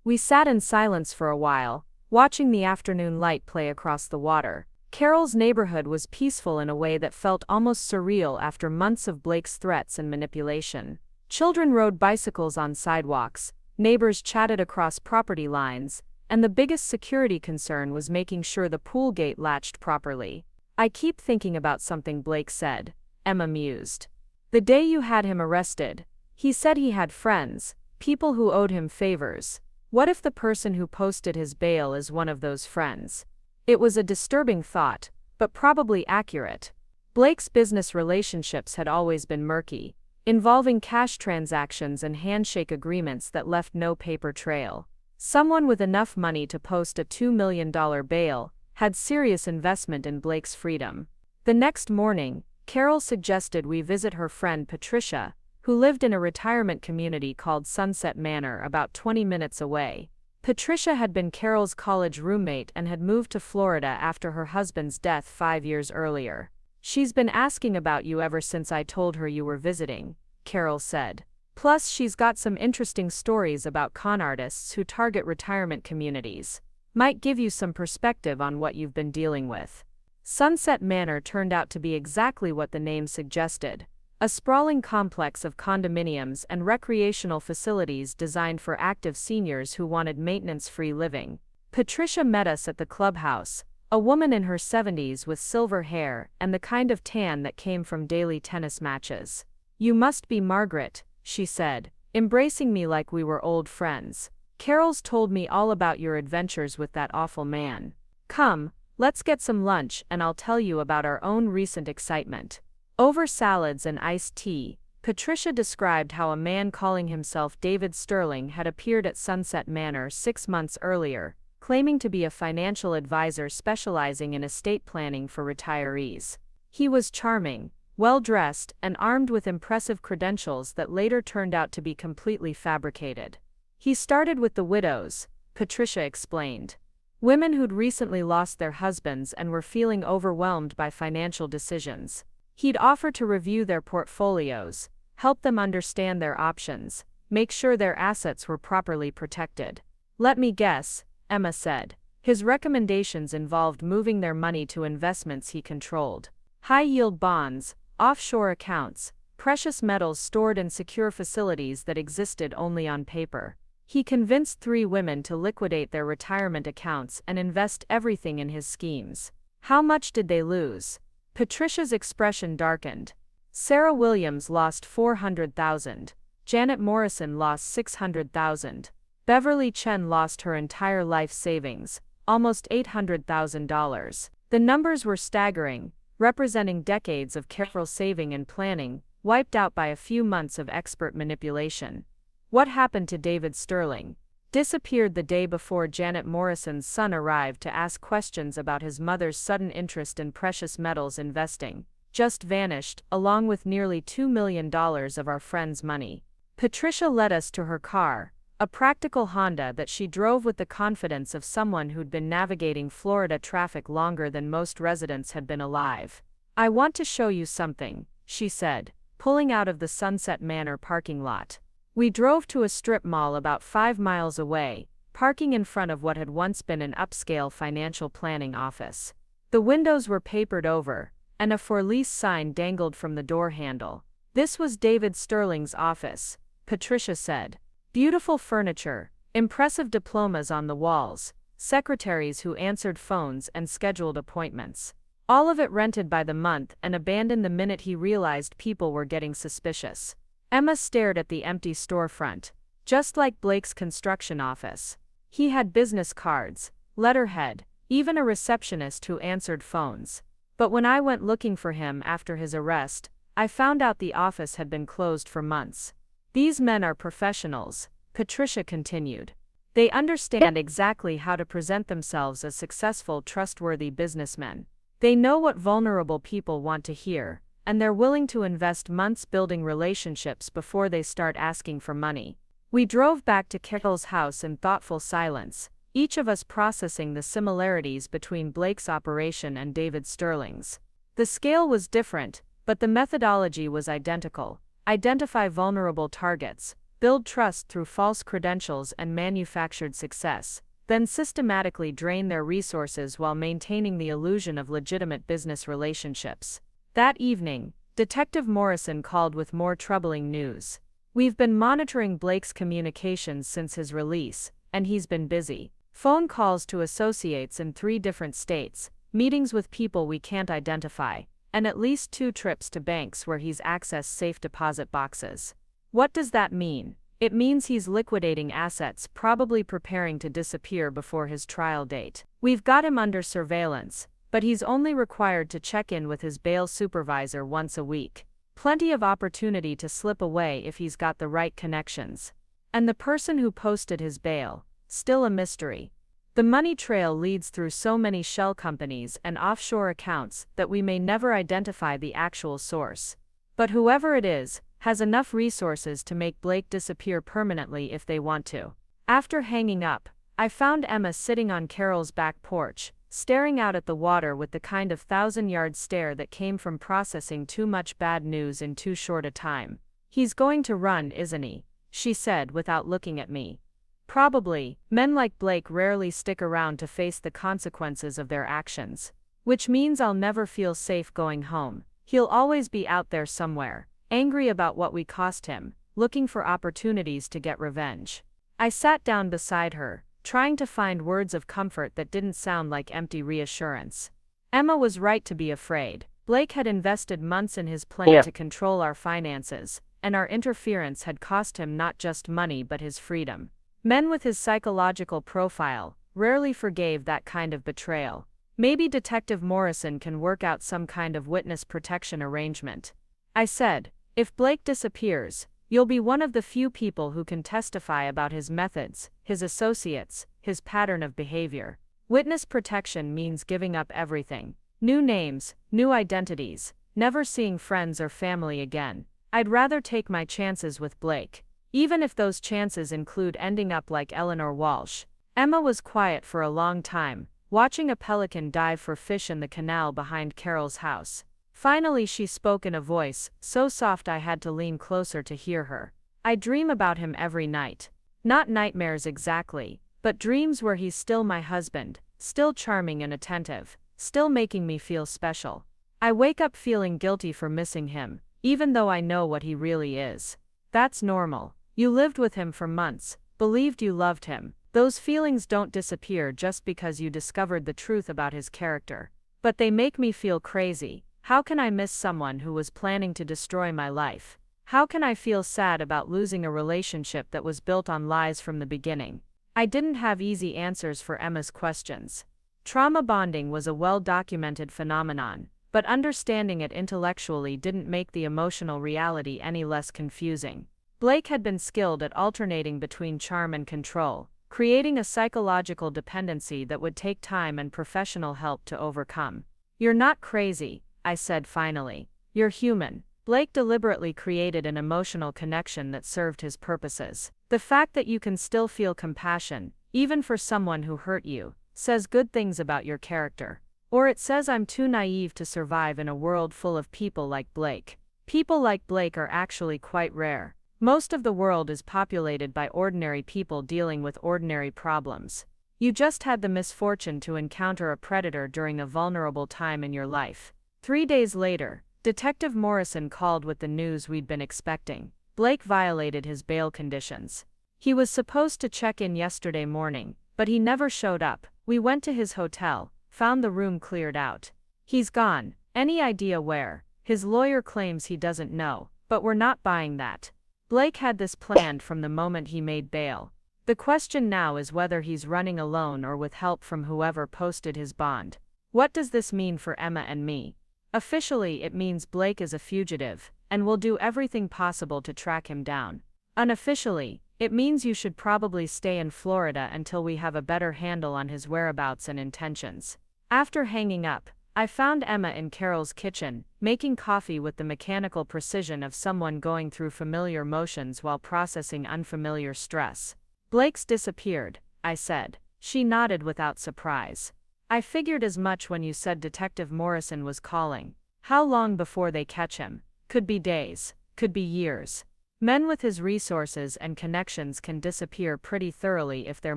We sat in silence for a while, watching the afternoon light play across the water. Carol's neighborhood was peaceful in a way that felt almost surreal after months of Blake's threats and manipulation. Children rode bicycles on sidewalks, neighbors chatted across property lines, and the biggest security concern was making sure the pool gate latched properly. "I keep thinking about something Blake said," Emma mused. "The day you had him arrested, he said he had friends, people who owed him favors. What if the person who posted his bail is one of those friends?" It was a disturbing thought, but probably accurate. Blake's business relationships had always been murky, involving cash transactions and handshake agreements that left no paper trail. Someone with enough money to post a $2 million bail had serious investment in Blake's freedom. The next morning, Carol suggested we visit her friend Patricia, who lived in a retirement community called Sunset Manor about 20 minutes away. Patricia had been Carol's college roommate and had moved to Florida after her husband's death 5 years earlier. "She's been asking about you ever since I told her you were visiting," Carol said. "Plus, she's got some interesting stories about con artists who target retirement communities. Might give you some perspective on what you've been dealing with." Sunset Manor turned out to be exactly what the name suggested. A sprawling complex of condominiums and recreational facilities designed for active seniors who wanted maintenance-free living. Patricia met us at the clubhouse, a woman in her 70s with silver hair and the kind of tan that came from daily tennis matches. "You must be Margaret," she said, embracing me like we were old friends. "Carol's told me all about your adventures with that awful man. Come, let's get some lunch and I'll tell you about our own recent excitement." Over salads and iced tea, Patricia described how a man calling himself David Sterling had appeared at Sunset Manor 6 months earlier, claiming to be a financial advisor specializing in estate planning for retirees. He was charming, well-dressed, and armed with impressive credentials that later turned out to be completely fabricated. "He started with the widows," Patricia explained. "Women who'd recently lost their husbands and were feeling overwhelmed by financial decisions. He'd offer to review their portfolios, help them understand their options, make sure their assets were properly protected." "Let me guess," Emma said. "His recommendations involved moving their money to investments he controlled. High-yield bonds, offshore accounts, precious metals stored in secure facilities that existed only on paper. He convinced 3 women to liquidate their retirement accounts and invest everything in his schemes. How much did they lose?" Patricia's expression darkened. Sarah Williams lost $400,000. Janet Morrison lost $600,000. Beverly Chen lost her entire life savings, almost $800,000. The numbers were staggering, representing decades of careful saving and planning, wiped out by a few months of expert manipulation. What happened to David Sterling? Disappeared the day before Janet Morrison's son arrived to ask questions about his mother's sudden interest in precious metals investing. Just vanished, along with nearly $2 million of our friend's money. Patricia led us to her car, a practical Honda that she drove with the confidence of someone who'd been navigating Florida traffic longer than most residents had been alive. "I want to show you something," she said, pulling out of the Sunset Manor parking lot. We drove to a strip mall about 5 miles away, parking in front of what had once been an upscale financial planning office. The windows were papered over, and a for lease sign dangled from the door handle. This was David Sterling's office, Patricia said. Beautiful furniture, impressive diplomas on the walls, secretaries who answered phones and scheduled appointments. All of it rented by the month and abandoned the minute he realized people were getting suspicious. Emma stared at the empty storefront, just like Blake's construction office. He had business cards, letterhead, even a receptionist who answered phones. But when I went looking for him after his arrest, I found out the office had been closed for months. These men are professionals, Patricia continued. They understand exactly how to present themselves as successful, trustworthy businessmen. They know what vulnerable people want to hear, and they're willing to invest months building relationships before they start asking for money. We drove back to Carol's house in thoughtful silence, each of us processing the similarities between Blake's operation and David Sterling's. The scale was different, but the methodology was identical. Identify vulnerable targets, build trust through false credentials and manufactured success, then systematically drain their resources while maintaining the illusion of legitimate business relationships. That evening, Detective Morrison called with more troubling news. "We've been monitoring Blake's communications since his release, and he's been busy. Phone calls to associates in 3 different states, meetings with people we can't identify, and at least 2 trips to banks where he's accessed safe deposit boxes." What does that mean? It means he's liquidating assets, probably preparing to disappear before his trial date. We've got him under surveillance, but he's only required to check in with his bail supervisor once a week. Plenty of opportunity to slip away if he's got the right connections. And the person who posted his bail, still a mystery. The money trail leads through so many shell companies and offshore accounts that we may never identify the actual source. But whoever it is, has enough resources to make Blake disappear permanently if they want to. After hanging up, I found Emma sitting on Carol's back porch, staring out at the water with the kind of 1,000-yard stare that came from processing too much bad news in too short a time. "He's going to run, isn't he?" she said without looking at me. "Probably. Men like Blake rarely stick around to face the consequences of their actions. Which means I'll never feel safe going home. He'll always be out there somewhere, angry about what we cost him, looking for opportunities to get revenge." I sat down beside her, trying to find words of comfort that didn't sound like empty reassurance. Emma was right to be afraid. Blake had invested months in his plan to control our finances, and our interference had cost him not just money but his freedom. Men with his psychological profile rarely forgave that kind of betrayal. Maybe Detective Morrison can work out some kind of witness protection arrangement. I said, "If Blake disappears, you'll be one of the few people who can testify about his methods, his associates, his pattern of behavior. Witness protection means giving up everything. New names, new identities, never seeing friends or family again. I'd rather take my chances with Blake, even if those chances include ending up like Eleanor Walsh." Emma was quiet for a long time, watching a pelican dive for fish in the canal behind Carol's house. Finally she spoke in a voice so soft I had to lean closer to hear her. "I dream about him every night. Not nightmares exactly, but dreams where he's still my husband, still charming and attentive, still making me feel special. I wake up feeling guilty for missing him, even though I know what he really is. That's normal. You lived with him for months, believed you loved him. Those feelings don't disappear just because you discovered the truth about his character. But they make me feel crazy. How can I miss someone who was planning to destroy my life? How can I feel sad about losing a relationship that was built on lies from the beginning? I didn't have easy answers for Emma's questions. Trauma bonding was a well-documented phenomenon, but understanding it intellectually didn't make the emotional reality any less confusing. Blake had been skilled at alternating between charm and control, creating a psychological dependency that would take time and professional help to overcome. "You're not crazy," I said finally. "You're human." Blake deliberately created an emotional connection that served his purposes. The fact that you can still feel compassion, even for someone who hurt you, says good things about your character. Or it says I'm too naive to survive in a world full of people like Blake. People like Blake are actually quite rare. Most of the world is populated by ordinary people dealing with ordinary problems. You just had the misfortune to encounter a predator during a vulnerable time in your life. 3 days later, Detective Morrison called with the news we'd been expecting. Blake violated his bail conditions. He was supposed to check in yesterday morning, but he never showed up. We went to his hotel, found the room cleared out. He's gone. Any idea where? His lawyer claims he doesn't know, but we're not buying that. Blake had this planned from the moment he made bail. The question now is whether he's running alone or with help from whoever posted his bond. What does this mean for Emma and me? Officially, it means Blake is a fugitive, and we'll do everything possible to track him down. Unofficially, it means you should probably stay in Florida until we have a better handle on his whereabouts and intentions. After hanging up, I found Emma in Carol's kitchen, making coffee with the mechanical precision of someone going through familiar motions while processing unfamiliar stress. "Blake's disappeared," I said. She nodded without surprise. "I figured as much when you said Detective Morrison was calling. How long before they catch him? Could be days, could be years. Men with his resources and connections can disappear pretty thoroughly if they're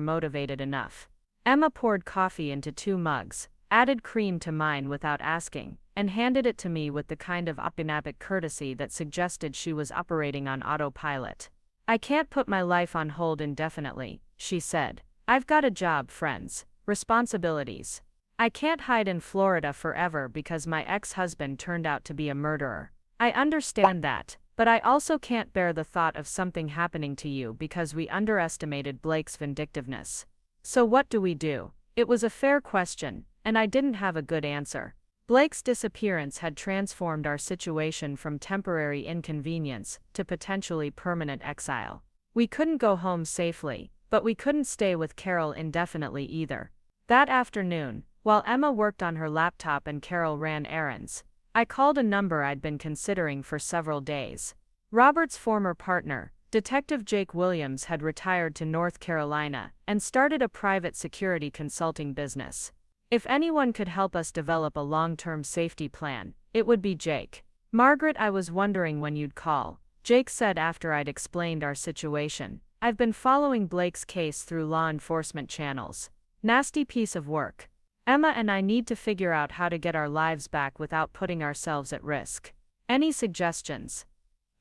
motivated enough." Emma poured coffee into 2 mugs, added cream to mine without asking, and handed it to me with the kind of opinionatic courtesy that suggested she was operating on autopilot. "I can't put my life on hold indefinitely," she said. "I've got a job, friends, responsibilities. I can't hide in Florida forever because my ex-husband turned out to be a murderer. I understand that, but I also can't bear the thought of something happening to you because we underestimated Blake's vindictiveness. So what do we do?" It was a fair question, and I didn't have a good answer. Blake's disappearance had transformed our situation from temporary inconvenience to potentially permanent exile. We couldn't go home safely, but we couldn't stay with Carol indefinitely either. That afternoon, while Emma worked on her laptop and Carol ran errands, I called a number I'd been considering for several days. Robert's former partner, Detective Jake Williams, had retired to North Carolina and started a private security consulting business. If anyone could help us develop a long-term safety plan, it would be Jake. "Margaret, I was wondering when you'd call," Jake said after I'd explained our situation. "I've been following Blake's case through law enforcement channels. Nasty piece of work. Emma and I need to figure out how to get our lives back without putting ourselves at risk. Any suggestions?"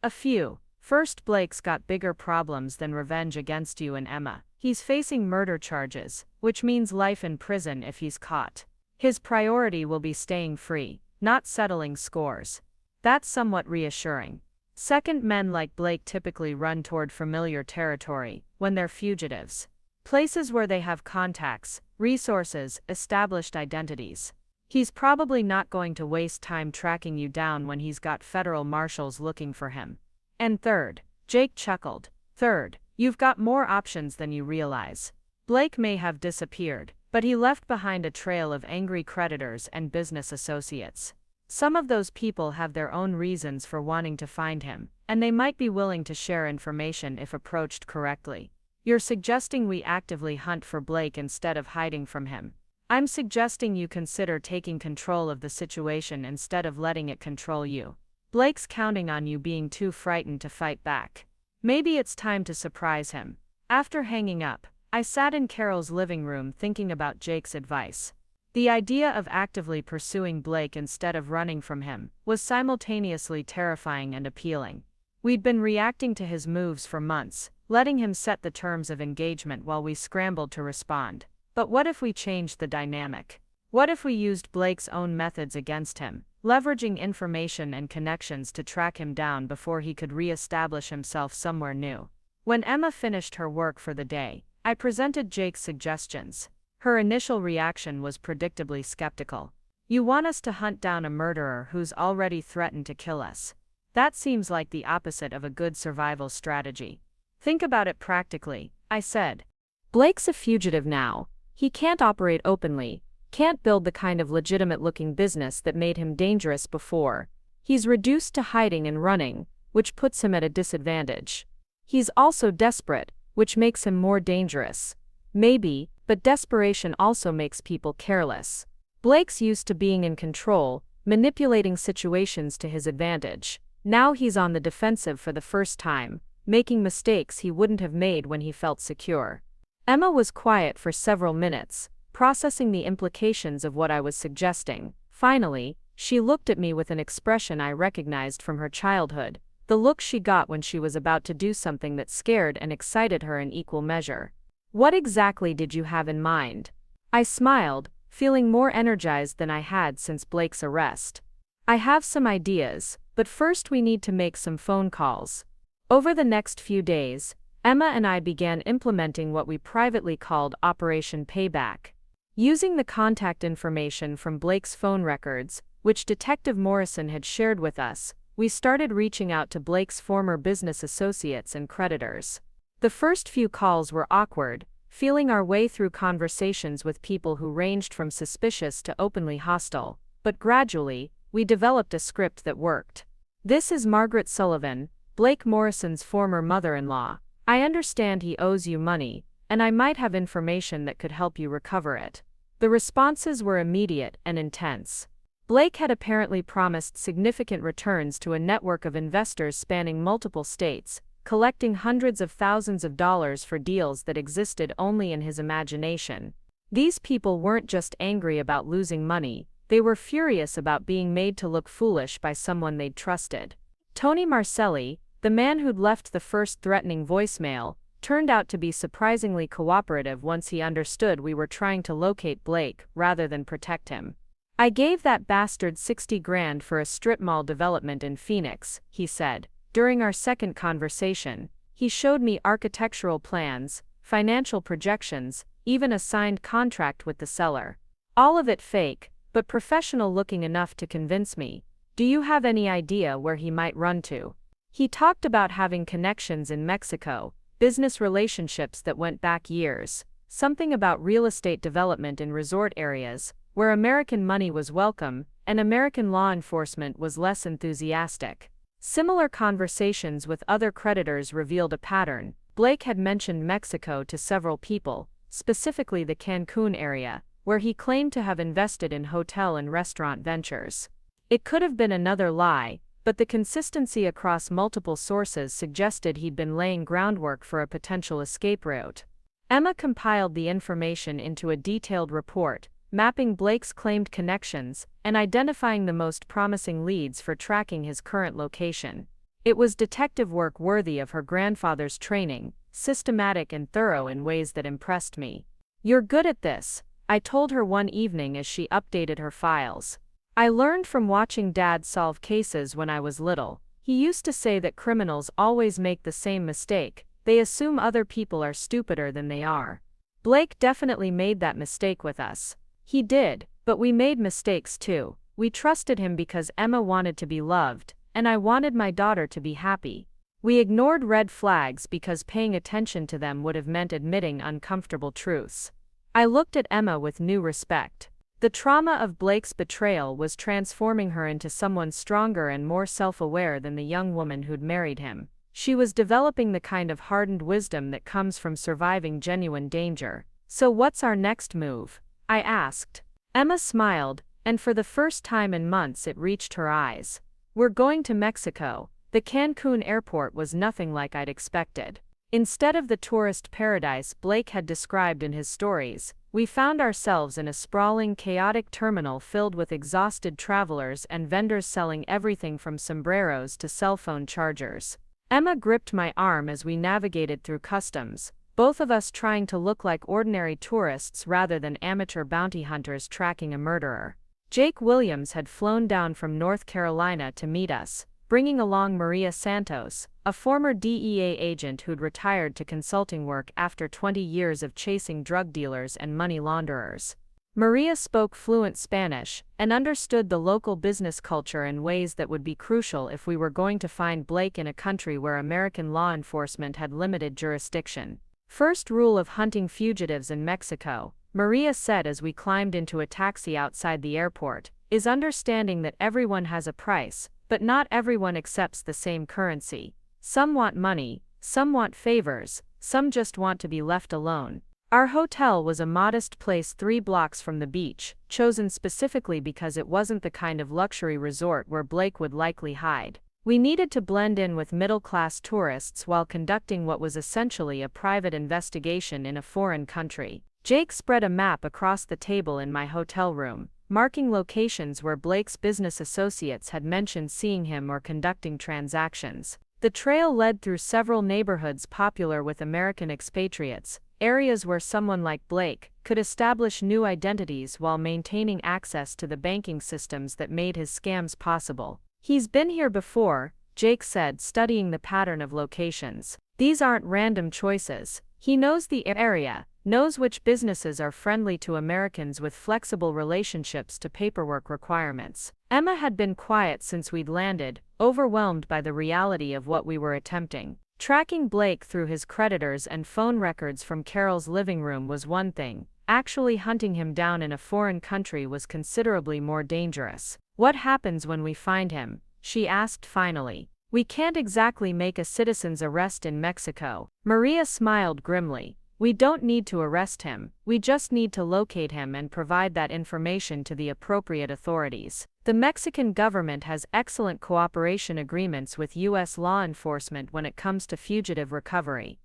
"A few. First, Blake's got bigger problems than revenge against you and Emma. He's facing murder charges, which means life in prison if he's caught. His priority will be staying free, not settling scores. That's somewhat reassuring. Second, men like Blake typically run toward familiar territory when they're fugitives. Places where they have contacts, resources, established identities. He's probably not going to waste time tracking you down when he's got federal marshals looking for him. And third," Jake chuckled, "third, you've got more options than you realize. Blake may have disappeared, but he left behind a trail of angry creditors and business associates. Some of those people have their own reasons for wanting to find him, and they might be willing to share information if approached correctly. You're suggesting we actively hunt for Blake instead of hiding from him. I'm suggesting you consider taking control of the situation instead of letting it control you. Blake's counting on you being too frightened to fight back. Maybe it's time to surprise him." After hanging up, I sat in Carol's living room thinking about Jake's advice. The idea of actively pursuing Blake instead of running from him was simultaneously terrifying and appealing. We'd been reacting to his moves for months, letting him set the terms of engagement while we scrambled to respond. But what if we changed the dynamic? What if we used Blake's own methods against him, leveraging information and connections to track him down before he could re-establish himself somewhere new. When Emma finished her work for the day, I presented Jake's suggestions. Her initial reaction was predictably skeptical. "You want us to hunt down a murderer who's already threatened to kill us? That seems like the opposite of a good survival strategy." "Think about it practically," I said. Blake's a fugitive now. He can't operate openly, can't build the kind of legitimate-looking business that made him dangerous before. He's reduced to hiding and running, which puts him at a disadvantage. He's also desperate, which makes him more dangerous. Maybe, but desperation also makes people careless. Blake's used to being in control, manipulating situations to his advantage. Now he's on the defensive for the first time, making mistakes he wouldn't have made when he felt secure. Emma was quiet for several minutes, processing the implications of what I was suggesting. Finally, she looked at me with an expression I recognized from her childhood, the look she got when she was about to do something that scared and excited her in equal measure. "What exactly did you have in mind?" I smiled, feeling more energized than I had since Blake's arrest. "I have some ideas, but first we need to make some phone calls." Over the next few days, Emma and I began implementing what we privately called Operation Payback. Using the contact information from Blake's phone records, which Detective Morrison had shared with us, we started reaching out to Blake's former business associates and creditors. The first few calls were awkward, feeling our way through conversations with people who ranged from suspicious to openly hostile, but gradually, we developed a script that worked. "This is Margaret Sullivan, Blake Morrison's former mother-in-law. I understand he owes you money, and I might have information that could help you recover it." The responses were immediate and intense. Blake had apparently promised significant returns to a network of investors spanning multiple states, collecting hundreds of thousands of dollars for deals that existed only in his imagination. These people weren't just angry about losing money, they were furious about being made to look foolish by someone they'd trusted. Tony Marcelli, the man who'd left the first threatening voicemail, turned out to be surprisingly cooperative once he understood we were trying to locate Blake rather than protect him. "I gave that bastard 60 grand for a strip mall development in Phoenix," he said. During our second conversation, he showed me architectural plans, financial projections, even a signed contract with the seller. All of it fake, but professional looking enough to convince me. "Do you have any idea where he might run to?" He talked about having connections in Mexico, business relationships that went back years, something about real estate development in resort areas, where American money was welcome, and American law enforcement was less enthusiastic. Similar conversations with other creditors revealed a pattern. Blake had mentioned Mexico to several people, specifically the Cancun area, where he claimed to have invested in hotel and restaurant ventures. It could have been another lie, but the consistency across multiple sources suggested he'd been laying groundwork for a potential escape route. Emma compiled the information into a detailed report, mapping Blake's claimed connections and identifying the most promising leads for tracking his current location. It was detective work worthy of her grandfather's training, systematic and thorough in ways that impressed me. "You're good at this," I told her one evening as she updated her files. "I learned from watching Dad solve cases when I was little. He used to say that criminals always make the same mistake, they assume other people are stupider than they are. Blake definitely made that mistake with us. He did, but we made mistakes too. We trusted him because Emma wanted to be loved, and I wanted my daughter to be happy. We ignored red flags because paying attention to them would have meant admitting uncomfortable truths." I looked at Emma with new respect. The trauma of Blake's betrayal was transforming her into someone stronger and more self-aware than the young woman who'd married him. She was developing the kind of hardened wisdom that comes from surviving genuine danger. "So what's our next move?" I asked. Emma smiled, and for the first time in months it reached her eyes. "We're going to Mexico." The Cancun airport was nothing like I'd expected. Instead of the tourist paradise Blake had described in his stories, we found ourselves in a sprawling, chaotic terminal filled with exhausted travelers and vendors selling everything from sombreros to cell phone chargers. Emma gripped my arm as we navigated through customs, both of us trying to look like ordinary tourists rather than amateur bounty hunters tracking a murderer. Jake Williams had flown down from North Carolina to meet us, bringing along Maria Santos, a former DEA agent who'd retired to consulting work after 20 years of chasing drug dealers and money launderers. Maria spoke fluent Spanish and understood the local business culture in ways that would be crucial if we were going to find Blake in a country where American law enforcement had limited jurisdiction. First rule of hunting fugitives in Mexico, Maria said as we climbed into a taxi outside the airport, is understanding that everyone has a price, but not everyone accepts the same currency. Some want money, some want favors, some just want to be left alone. Our hotel was a modest place 3 blocks from the beach, chosen specifically because it wasn't the kind of luxury resort where Blake would likely hide. We needed to blend in with middle-class tourists while conducting what was essentially a private investigation in a foreign country. Jake spread a map across the table in my hotel room, marking locations where Blake's business associates had mentioned seeing him or conducting transactions. The trail led through several neighborhoods popular with American expatriates, areas where someone like Blake could establish new identities while maintaining access to the banking systems that made his scams possible. He's been here before, Jake said, studying the pattern of locations. These aren't random choices. He knows the area, knows which businesses are friendly to Americans with flexible relationships to paperwork requirements. Emma had been quiet since we'd landed, overwhelmed by the reality of what we were attempting. Tracking Blake through his creditors and phone records from Carol's living room was one thing. Actually hunting him down in a foreign country was considerably more dangerous. What happens when we find him? She asked finally. We can't exactly make a citizen's arrest in Mexico. Maria smiled grimly. We don't need to arrest him, we just need to locate him and provide that information to the appropriate authorities. The Mexican government has excellent cooperation agreements with U.S. law enforcement when it comes to fugitive recovery.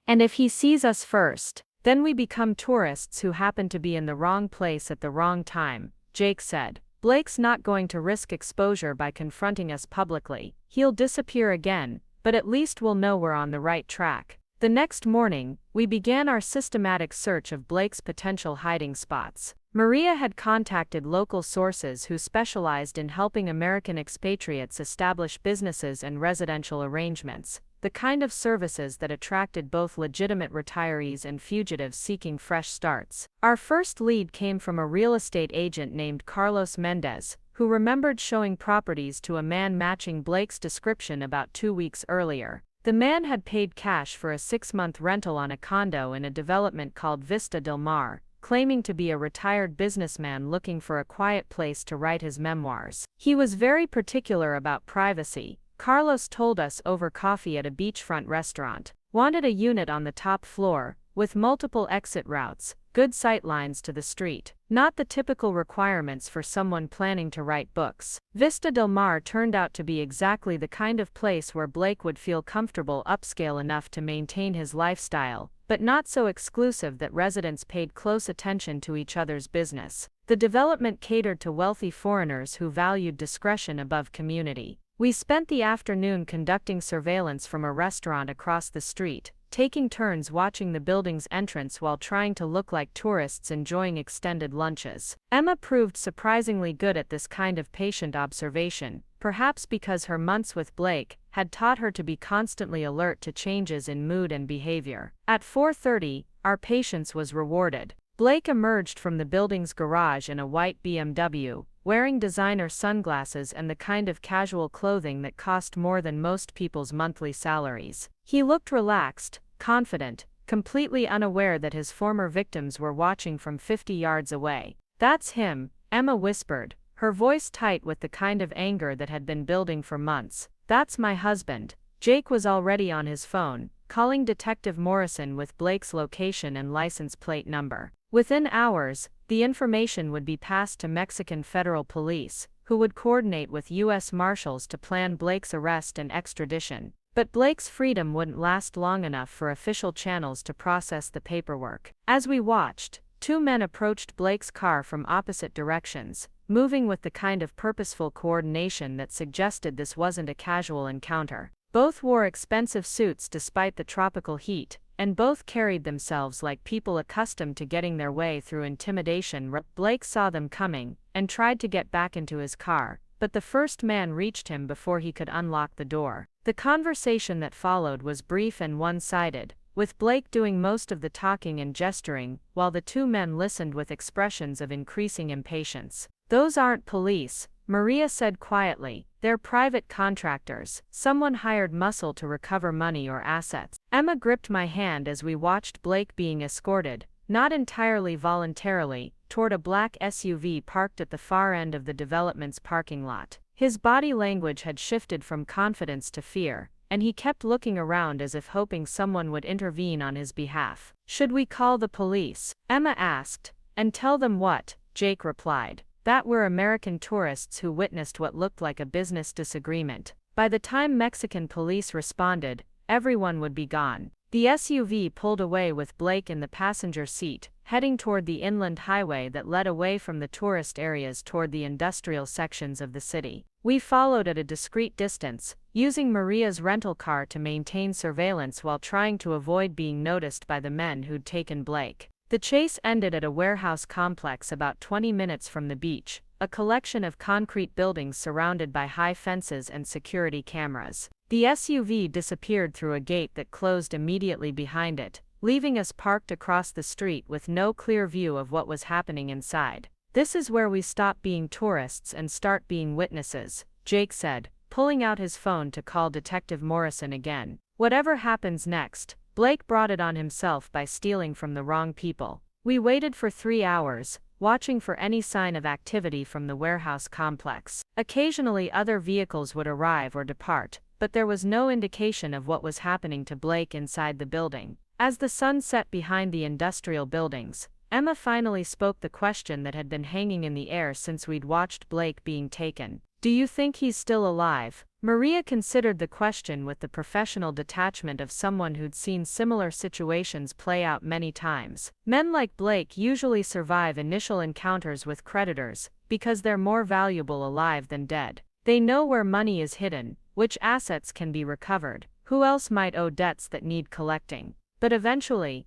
And if he sees us first, then we become tourists who happen to be in the wrong place at the wrong time, Jake said. Blake's not going to risk exposure by confronting us publicly. He'll disappear again, but at least we'll know we're on the right track. The next morning, we began our systematic search of Blake's potential hiding spots. Maria had contacted local sources who specialized in helping American expatriates establish businesses and residential arrangements, the kind of services that attracted both legitimate retirees and fugitives seeking fresh starts. Our first lead came from a real estate agent named Carlos Mendez, who remembered showing properties to a man matching Blake's description about 2 weeks earlier. The man had paid cash for a 6-month rental on a condo in a development called Vista Del Mar, claiming to be a retired businessman looking for a quiet place to write his memoirs. He was very particular about privacy, Carlos told us over coffee at a beachfront restaurant. Wanted a unit on the top floor, with multiple exit routes, good sight lines to the street. Not the typical requirements for someone planning to write books. Vista Del Mar turned out to be exactly the kind of place where Blake would feel comfortable, upscale enough to maintain his lifestyle, but not so exclusive that residents paid close attention to each other's business. The development catered to wealthy foreigners who valued discretion above community. We spent the afternoon conducting surveillance from a restaurant across the street, taking turns watching the building's entrance while trying to look like tourists enjoying extended lunches. Emma proved surprisingly good at this kind of patient observation, perhaps because her months with Blake had taught her to be constantly alert to changes in mood and behavior. At 4:30, our patience was rewarded. Blake emerged from the building's garage in a white BMW, wearing designer sunglasses and the kind of casual clothing that cost more than most people's monthly salaries. He looked relaxed, confident, completely unaware that his former victims were watching from 50 yards away. "That's him," Emma whispered, her voice tight with the kind of anger that had been building for months. "That's my husband." Jake was already on his phone, calling Detective Morrison with Blake's location and license plate number. Within hours, the information would be passed to Mexican federal police, who would coordinate with U.S. Marshals to plan Blake's arrest and extradition. But Blake's freedom wouldn't last long enough for official channels to process the paperwork. As we watched, 2 men approached Blake's car from opposite directions, moving with the kind of purposeful coordination that suggested this wasn't a casual encounter. Both wore expensive suits despite the tropical heat, and both carried themselves like people accustomed to getting their way through intimidation. Blake saw them coming and tried to get back into his car, but the first man reached him before he could unlock the door. The conversation that followed was brief and one-sided, with Blake doing most of the talking and gesturing, while the two men listened with expressions of increasing impatience. "Those aren't police," Maria said quietly. "They're private contractors, someone hired muscle to recover money or assets." Emma gripped my hand as we watched Blake being escorted, not entirely voluntarily, toward a black SUV parked at the far end of the development's parking lot. His body language had shifted from confidence to fear, and he kept looking around as if hoping someone would intervene on his behalf. "Should we call the police?" Emma asked. "And tell them what?" Jake replied. "That we're American tourists who witnessed what looked like a business disagreement. By the time Mexican police responded, everyone would be gone." The SUV pulled away with Blake in the passenger seat, heading toward the inland highway that led away from the tourist areas toward the industrial sections of the city. We followed at a discreet distance, using Maria's rental car to maintain surveillance while trying to avoid being noticed by the men who'd taken Blake. The chase ended at a warehouse complex about 20 minutes from the beach, a collection of concrete buildings surrounded by high fences and security cameras. The SUV disappeared through a gate that closed immediately behind it, leaving us parked across the street with no clear view of what was happening inside. "This is where we stop being tourists and start being witnesses," Jake said, pulling out his phone to call Detective Morrison again. "Whatever happens next, Blake brought it on himself by stealing from the wrong people." We waited for 3 hours, watching for any sign of activity from the warehouse complex. Occasionally other vehicles would arrive or depart, but there was no indication of what was happening to Blake inside the building. As the sun set behind the industrial buildings, Emma finally spoke the question that had been hanging in the air since we'd watched Blake being taken. "Do you think he's still alive?" Maria considered the question with the professional detachment of someone who'd seen similar situations play out many times. Men like Blake usually survive initial encounters with creditors, because they're more valuable alive than dead. They know where money is hidden, which assets can be recovered, who else might owe debts that need collecting. But eventually,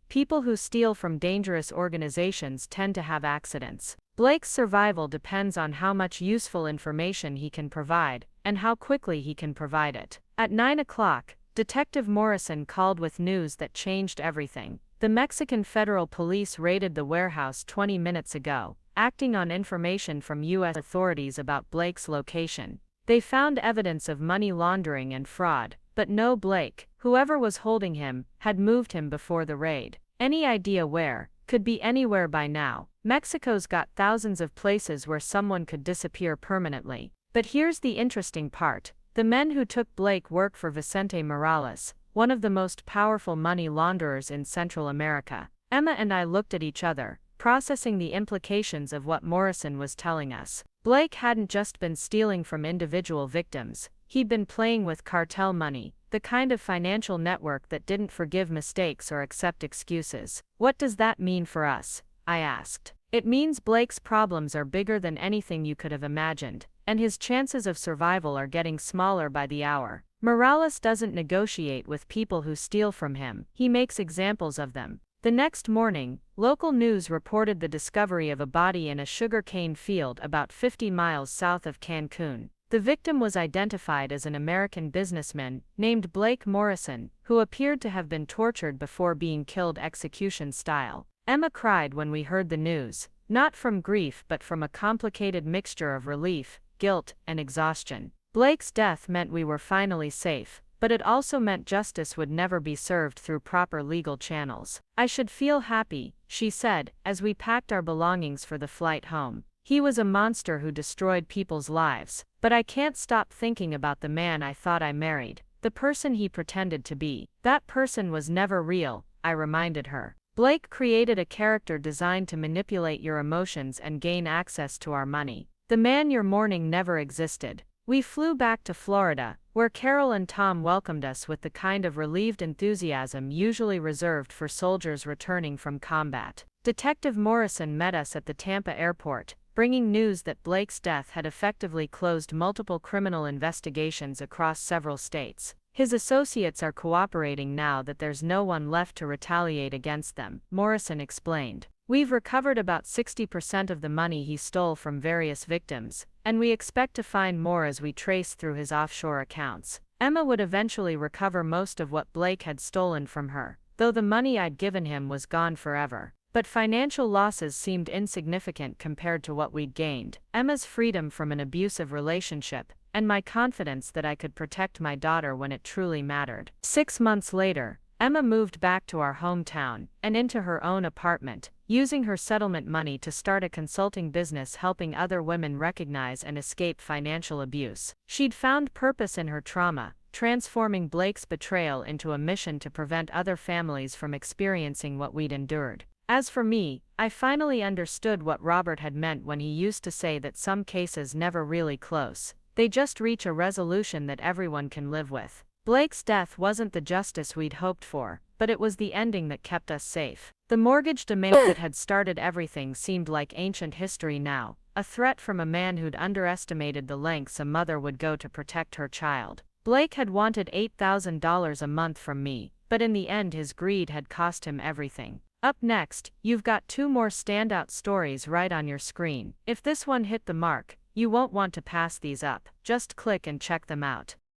people who steal from dangerous organizations tend to have accidents. Blake's survival depends on how much useful information he can provide, and how quickly he can provide it. At 9 o'clock, Detective Morrison called with news that changed everything. The Mexican Federal Police raided the warehouse 20 minutes ago, acting on information from U.S. authorities about Blake's location. They found evidence of money laundering and fraud, but no Blake. Whoever was holding him had moved him before the raid. Any idea where? Could be anywhere by now. Mexico's got thousands of places where someone could disappear permanently. But here's the interesting part. The men who took Blake work for Vicente Morales, one of the most powerful money launderers in Central America. Emma and I looked at each other, processing the implications of what Morrison was telling us. Blake hadn't just been stealing from individual victims, he'd been playing with cartel money, the kind of financial network that didn't forgive mistakes or accept excuses. "What does that mean for us?" I asked. "It means Blake's problems are bigger than anything you could have imagined, and his chances of survival are getting smaller by the hour. Morales doesn't negotiate with people who steal from him, he makes examples of them." The next morning, local news reported the discovery of a body in a sugarcane field about 50 miles south of Cancun. The victim was identified as an American businessman named Blake Morrison, who appeared to have been tortured before being killed execution style. Emma cried when we heard the news, not from grief but from a complicated mixture of relief, guilt, and exhaustion. Blake's death meant we were finally safe, but it also meant justice would never be served through proper legal channels. "I should feel happy," she said, as we packed our belongings for the flight home. "He was a monster who destroyed people's lives, but I can't stop thinking about the man I thought I married, the person he pretended to be. That person was never real," I reminded her. "Blake created a character designed to manipulate your emotions and gain access to our money. The man you're mourning never existed." We flew back to Florida, where Carol and Tom welcomed us with the kind of relieved enthusiasm usually reserved for soldiers returning from combat. Detective Morrison met us at the Tampa airport, bringing news that Blake's death had effectively closed multiple criminal investigations across several states. His associates are cooperating now that there's no one left to retaliate against them, Morrison explained. We've recovered about 60% of the money he stole from various victims, and we expect to find more as we trace through his offshore accounts. Emma would eventually recover most of what Blake had stolen from her, though the money I'd given him was gone forever. But financial losses seemed insignificant compared to what we'd gained. Emma's freedom from an abusive relationship, and my confidence that I could protect my daughter when it truly mattered. 6 months later, Emma moved back to our hometown, and into her own apartment, using her settlement money to start a consulting business helping other women recognize and escape financial abuse. She'd found purpose in her trauma, transforming Blake's betrayal into a mission to prevent other families from experiencing what we'd endured. As for me, I finally understood what Robert had meant when he used to say that some cases never really close. They just reach a resolution that everyone can live with. Blake's death wasn't the justice we'd hoped for, but it was the ending that kept us safe. The mortgage demand that had started everything seemed like ancient history now, a threat from a man who'd underestimated the lengths a mother would go to protect her child. Blake had wanted $8,000 a month from me, but in the end his greed had cost him everything. Up next, you've got 2 more standout stories right on your screen. If this one hit the mark, you won't want to pass these up. Just click and check them out.